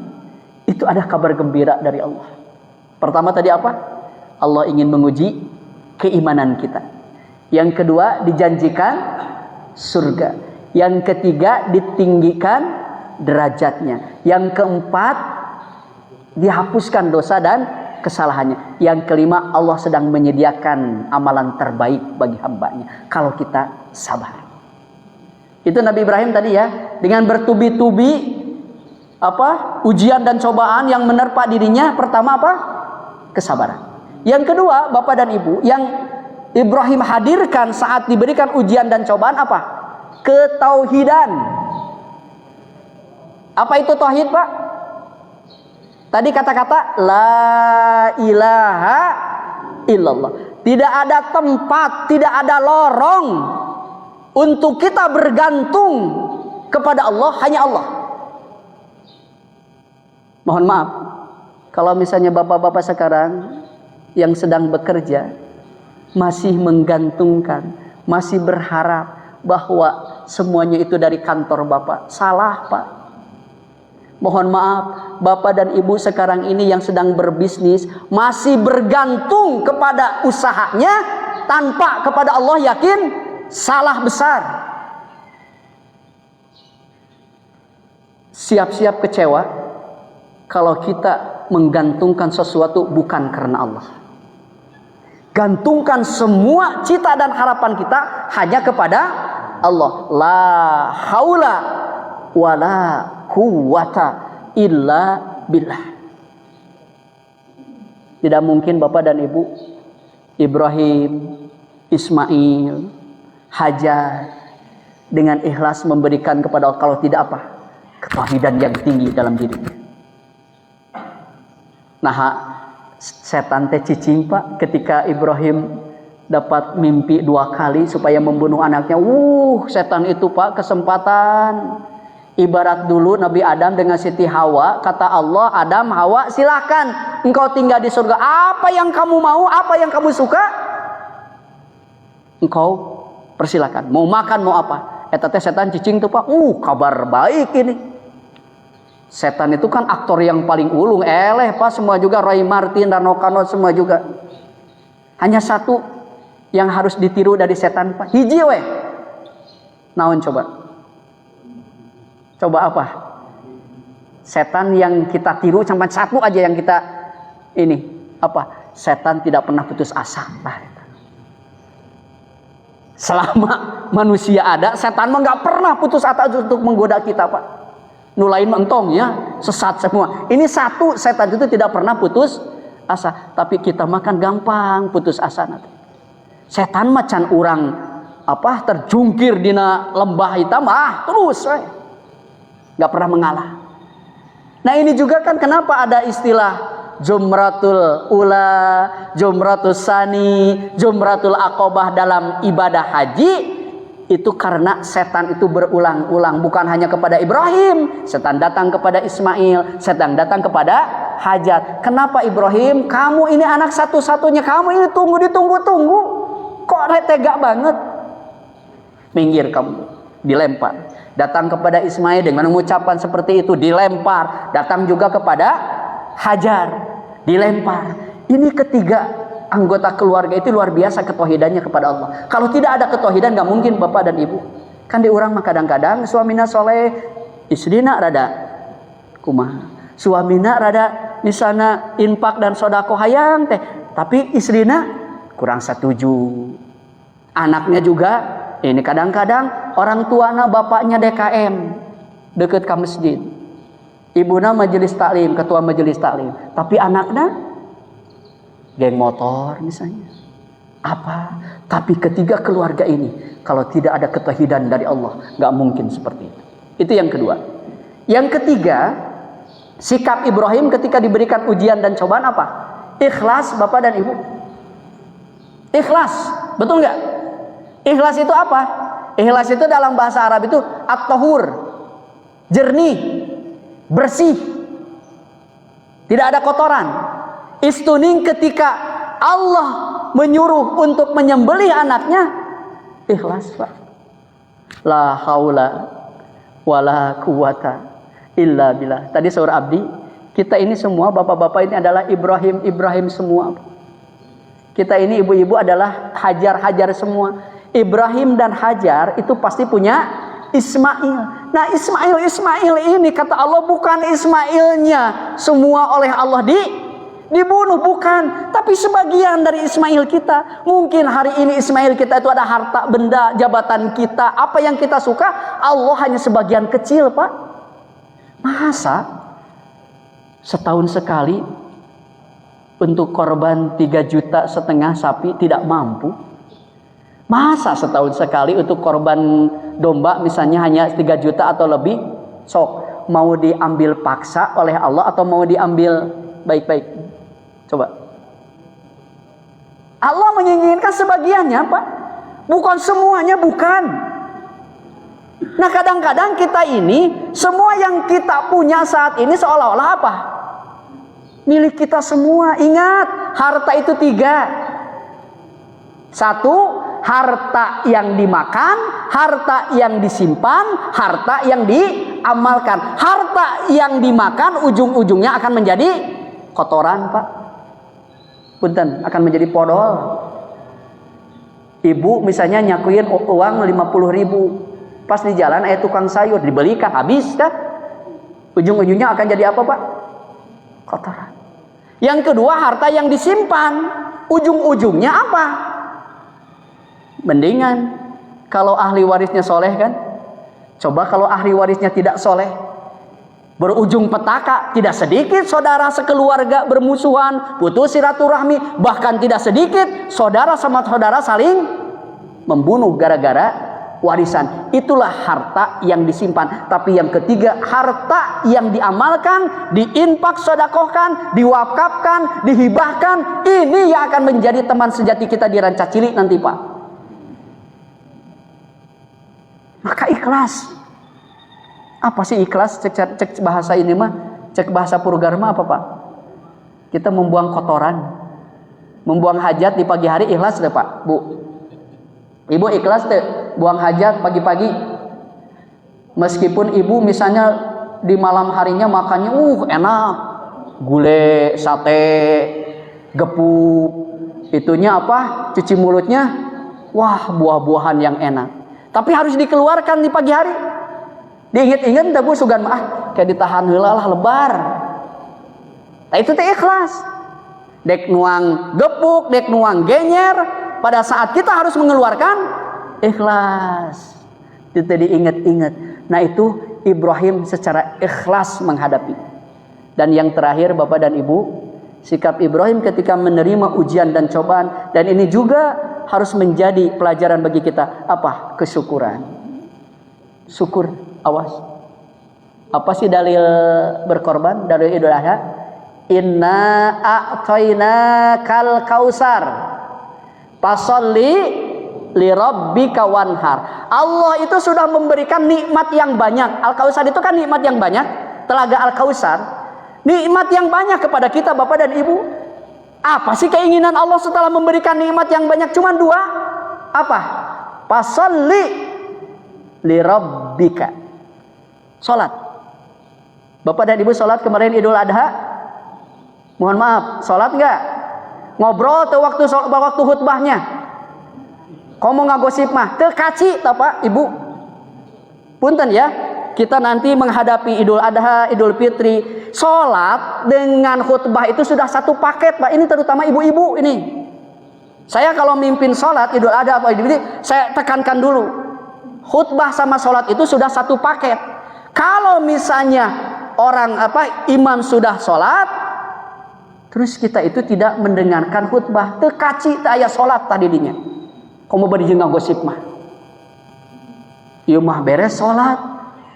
itu ada kabar gembira dari Allah. Pertama tadi apa? Allah ingin menguji keimanan kita. Yang kedua, dijanjikan surga. Yang ketiga, ditinggikan derajatnya. Yang keempat, dihapuskan dosa dan kesalahannya. Yang kelima, Allah sedang menyediakan amalan terbaik bagi hambanya kalau kita sabar. Itu Nabi Ibrahim tadi ya, dengan bertubi-tubi ujian dan cobaan yang menerpa dirinya. Pertama apa? Kesabaran. Yang kedua, Bapak dan Ibu, yang Ibrahim hadirkan saat diberikan ujian dan cobaan apa? Ketauhidan. Apa itu tauhid, Pak? Tadi kata-kata la ilaha illallah. Tidak ada tempat, tidak ada lorong untuk kita bergantung kepada Allah, hanya Allah. Mohon maaf, kalau misalnya bapak-bapak sekarang yang sedang bekerja masih menggantungkan, masih berharap bahwa semuanya itu dari kantor bapak, salah, Pak. Mohon maaf, bapak dan ibu sekarang ini yang sedang berbisnis masih bergantung kepada usahanya tanpa kepada Allah, yakin salah besar. Siap-siap kecewa kalau kita menggantungkan sesuatu bukan karena Allah. Gantungkan semua cita dan harapan kita hanya kepada Allah. La haula wala quwwata illa billah. Tidak mungkin Bapak dan Ibu Ibrahim, Ismail, Hajar dengan ikhlas memberikan kepada Allah kalau tidak apa? Ketauhidan yang tinggi dalam dirinya. Nah, setan teh cicing, Pak, ketika Ibrahim dapat mimpi 2 kali supaya membunuh anaknya. Setan itu, Pak, kesempatan. Ibarat dulu Nabi Adam dengan Siti Hawa, kata Allah, Adam, Hawa, silahkan engkau tinggal di surga. Apa yang kamu mau, apa yang kamu suka, engkau persilakan. Mau makan, mau apa. Eta teh setan cicing tuh, Pak. Kabar baik ini. Setan itu kan aktor yang paling ulung, Pak, semua juga, Roy Martin, Rano Karno, semua juga. Hanya satu yang harus ditiru dari setan, Pak. Hiji weh. Naon coba? Coba apa? Setan yang kita tiru sampai satu aja yang kita ini apa? Setan tidak pernah putus asa. Selama manusia ada, setan mah nggak pernah putus asa untuk menggoda kita, Pak. Nulain mentong ya, sesat semua. Ini satu, setan itu tidak pernah putus asa, tapi kita makan gampang putus asa nanti. Setan macan orang apa terjungkir dina lembah hitam terus, nggak pernah mengalah. Nah ini juga kan kenapa ada istilah Jumratul Ula, Jumratul Sani, Jumratul Aqobah dalam ibadah haji. Itu karena setan itu berulang-ulang, bukan hanya kepada Ibrahim. Setan datang kepada Ismail, setan datang kepada Hajar. Kenapa Ibrahim? Kamu ini anak satu-satunya, kamu ini ditunggu-tunggu. Kok tega banget? Minggir kamu, dilempar. Datang kepada Ismail dengan mengucapkan seperti itu, dilempar. Datang juga kepada Hajar, dilempar. Ini ketiga anggota keluarga itu luar biasa ketauhidannya kepada Allah. Kalau tidak ada ketauhidan gak mungkin bapak dan ibu. Kan di orang mah kadang-kadang suamina soleh, istrina rada kumaha. Suamina rada misalnya infak dan sodako hayang teh, tapi istrina kurang setuju. Anaknya juga ini kadang-kadang orang tuana bapaknya DKM deket ke masjid, ibuna majelis taklim, ketua majelis taklim, tapi anaknya geng motor misalnya. Apa? Tapi ketiga keluarga ini kalau tidak ada ketauhidan dari Allah nggak mungkin seperti itu. Itu yang kedua. Yang ketiga, sikap Ibrahim ketika diberikan ujian dan cobaan apa? Ikhlas, bapak dan ibu. Ikhlas, betul nggak? Ikhlas itu apa? Ikhlas itu dalam bahasa Arab itu at-tahur, jernih, bersih, tidak ada kotoran. Istuning ketika Allah menyuruh untuk menyembelih anaknya, ikhlas, Pak. La haula wala quwata illa billah. Tadi surah Abdi, kita ini semua bapak-bapak ini adalah Ibrahim semua. Kita ini ibu-ibu adalah Hajar semua. Ibrahim dan Hajar itu pasti punya Ismail. Nah Ismail ini kata Allah bukan Ismailnya semua oleh Allah dibunuh, bukan. Tapi sebagian dari Ismail kita. Mungkin hari ini Ismail kita itu ada harta benda, jabatan kita, apa yang kita suka. Allah hanya sebagian kecil, Pak. Masa setahun sekali untuk korban 3,5 juta sapi tidak mampu? Masa setahun sekali untuk korban domba misalnya hanya 3 juta atau lebih? Sok, mau diambil paksa oleh Allah atau mau diambil baik-baik? Coba. Allah menginginkan sebagiannya, Pak. Bukan semuanya, bukan. Nah kadang-kadang kita ini, semua yang kita punya saat ini seolah-olah apa? Milik kita semua. Ingat, harta itu 3. 1, harta yang dimakan, harta yang disimpan, harta yang diamalkan. Harta yang dimakan ujung-ujungnya akan menjadi kotoran, Pak. Punten, akan menjadi podol. Ibu misalnya nyakuin uang 50.000, pas di jalan ada tukang sayur dibelikan, habis dah. Ujung-ujungnya akan jadi apa, Pak? Kotoran. Yang kedua, harta yang disimpan, ujung-ujungnya apa? Mendingan kalau ahli warisnya soleh kan. Coba kalau ahli warisnya tidak soleh, berujung petaka. Tidak sedikit saudara sekeluarga bermusuhan, putus silaturahmi, bahkan tidak sedikit saudara sama saudara saling membunuh gara-gara warisan. Itulah harta yang disimpan. Tapi yang ketiga, harta yang diamalkan, diinfak, sedekahkan, diwakafkan, dihibahkan. Ini yang akan menjadi teman sejati kita di ranca cilik nanti, Pak. Maka ikhlas. Apa sih ikhlas? Cek bahasa ini mah, cek bahasa Purgarma apa, Pak? Kita membuang kotoran, membuang hajat di pagi hari, ikhlas deh, Pak, Bu. Ibu ikhlas deh buang hajat pagi-pagi. Meskipun ibu misalnya di malam harinya makannya enak, gulai, sate, gepuk, itunya apa? Cuci mulutnya, wah buah-buahan yang enak. Tapi harus dikeluarkan di pagi hari. Diingat-ingat dah Bu Sugan, kayak ditahan heula lah lebar. Nah itu teh ikhlas. Dek nuang gepuk, dek nuang genyer, pada saat kita harus mengeluarkan ikhlas. Itu diingat-ingat. Nah itu Ibrahim secara ikhlas menghadapi. Dan yang terakhir Bapak dan Ibu, sikap Ibrahim ketika menerima ujian dan cobaan, dan ini juga harus menjadi pelajaran bagi kita, apa? Kesyukuran. Syukur, awas. Apa sih dalil berkorban, dalil Idul Adha? Inna a'tayna kal kausar fasalli li rabbika wanhar. Allah itu sudah memberikan nikmat yang banyak. Al-Kausar itu kan nikmat yang banyak. Telaga Al-Kausar, nikmat yang banyak kepada kita Bapak dan Ibu. Apa sih keinginan Allah setelah memberikan nikmat yang banyak? Cuma dua. Apa? Fasalli li rabbika. Salat. Bapak dan Ibu salat kemarin Idul Adha? Mohon maaf, salat enggak? Ngobrol tuh waktu khutbahnya. Komo ngagosip mah teu kaci tah Pak, Ibu. Punten ya. Kita nanti menghadapi Idul Adha, Idul Fitri, salat dengan khutbah itu sudah satu paket, Pak. Ini terutama ibu-ibu ini. Saya kalau mimpin salat Idul Adha atau Idul Fitri, saya tekankan dulu. Khutbah sama salat itu sudah satu paket. Kalau misalnya imam sudah salat, terus kita itu tidak mendengarkan khutbah, teu kaci teh aya salat tadi dinya. Komo bari jeung ngagosip mah. Ieu mah beres salat,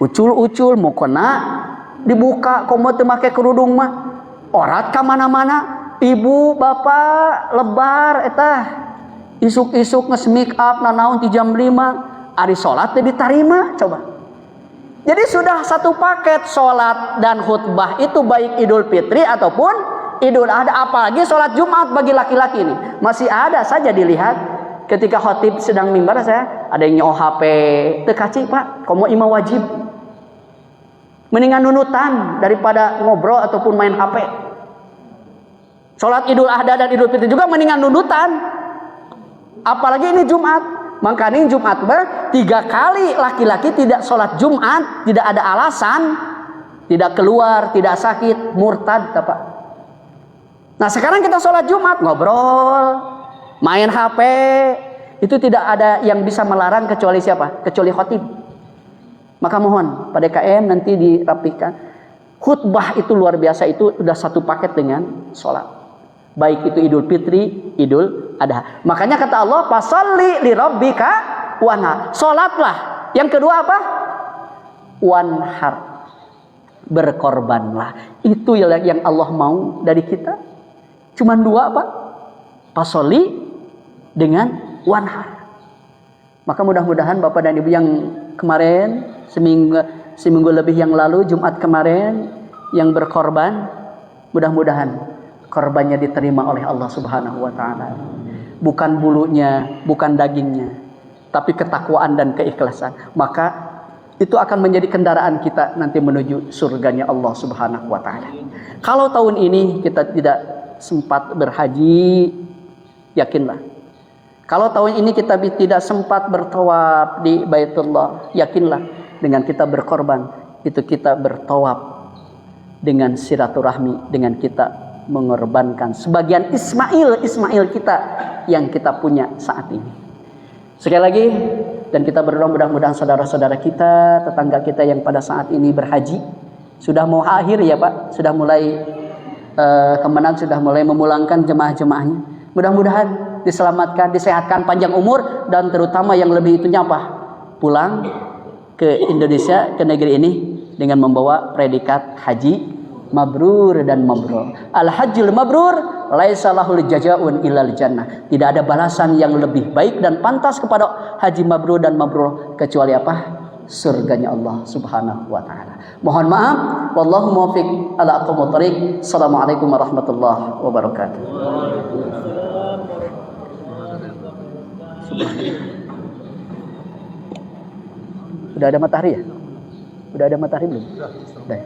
ucul-ucul mau kena dibuka, komo teu make kerudung mah. Orat ka mana-mana, ibu, bapak lebar eta. Isuk-isuk geus make up nanaon ti jam 5, ari salat teh ditarima coba. Jadi sudah satu paket salat dan khutbah itu baik Idul Fitri ataupun Idul Adha, apalagi salat Jumat bagi laki-laki ini. Masih ada saja dilihat ketika khotib sedang mimbar, saya ada yang nyoh HP, teu kaci Pak, komo imam wajib. Mendingan nunutan daripada ngobrol ataupun main HP. Salat Idul Adha dan Idul Fitri juga mendingan nunutan. Apalagi ini Jumat. Makanya Jumat 3 kali laki-laki tidak sholat Jumat, tidak ada alasan, tidak keluar, tidak sakit, murtad Pak. Nah sekarang kita sholat Jumat, ngobrol, main HP, itu tidak ada yang bisa melarang kecuali siapa? Kecuali khotib. Maka mohon pada KM nanti dirapikan. Khutbah itu luar biasa, itu sudah satu paket dengan sholat. Baik itu Idul Fitri, Idul Adha. Makanya kata Allah, fasalli li rabbika wanhar. Salatlah. Yang kedua apa? Wanhar. Berkorbanlah. Itu yang Allah mau dari kita. Cuman dua apa? Fasalli dengan wanhar. Maka mudah-mudahan Bapak dan Ibu yang kemarin seminggu lebih yang lalu Jumat kemarin yang berkorban, mudah-mudahan korbannya diterima oleh Allah Subhanahu wa taala. Bukan bulunya, bukan dagingnya, tapi ketakwaan dan keikhlasan. Maka itu akan menjadi kendaraan kita nanti menuju surganya Allah Subhanahu wa taala. Kalau tahun ini kita tidak sempat berhaji, yakinlah. Kalau tahun ini kita tidak sempat bertawaf di Baitullah, yakinlah dengan kita berkorban, itu kita bertawaf dengan silaturahmi, dengan kita mengorbankan sebagian Ismail kita yang kita punya saat ini. Sekali lagi, dan kita berdoa mudah-mudahan saudara-saudara kita, tetangga kita yang pada saat ini berhaji, sudah mau akhir ya Pak, sudah mulai Kemenang sudah mulai memulangkan jemaah-jemaahnya. Mudah-mudahan diselamatkan, disehatkan, panjang umur, dan terutama yang lebih itunya apa? Pulang ke Indonesia, ke negeri ini dengan membawa predikat haji mabrur dan mabrur. Al-hajjul mabrur laisa lahul jazaa'un illal jannah. Tidak ada balasan yang lebih baik dan pantas kepada haji mabrur dan mabrur kecuali apa? Surganya Allah Subhanahu wa taala. Mohon maaf, wallahu muwaffiq ala aqwamit thariq. Assalamualaikum warahmatullahi wabarakatuh. Sudah ada matahari ya? Sudah ada matahari belum? Sudah.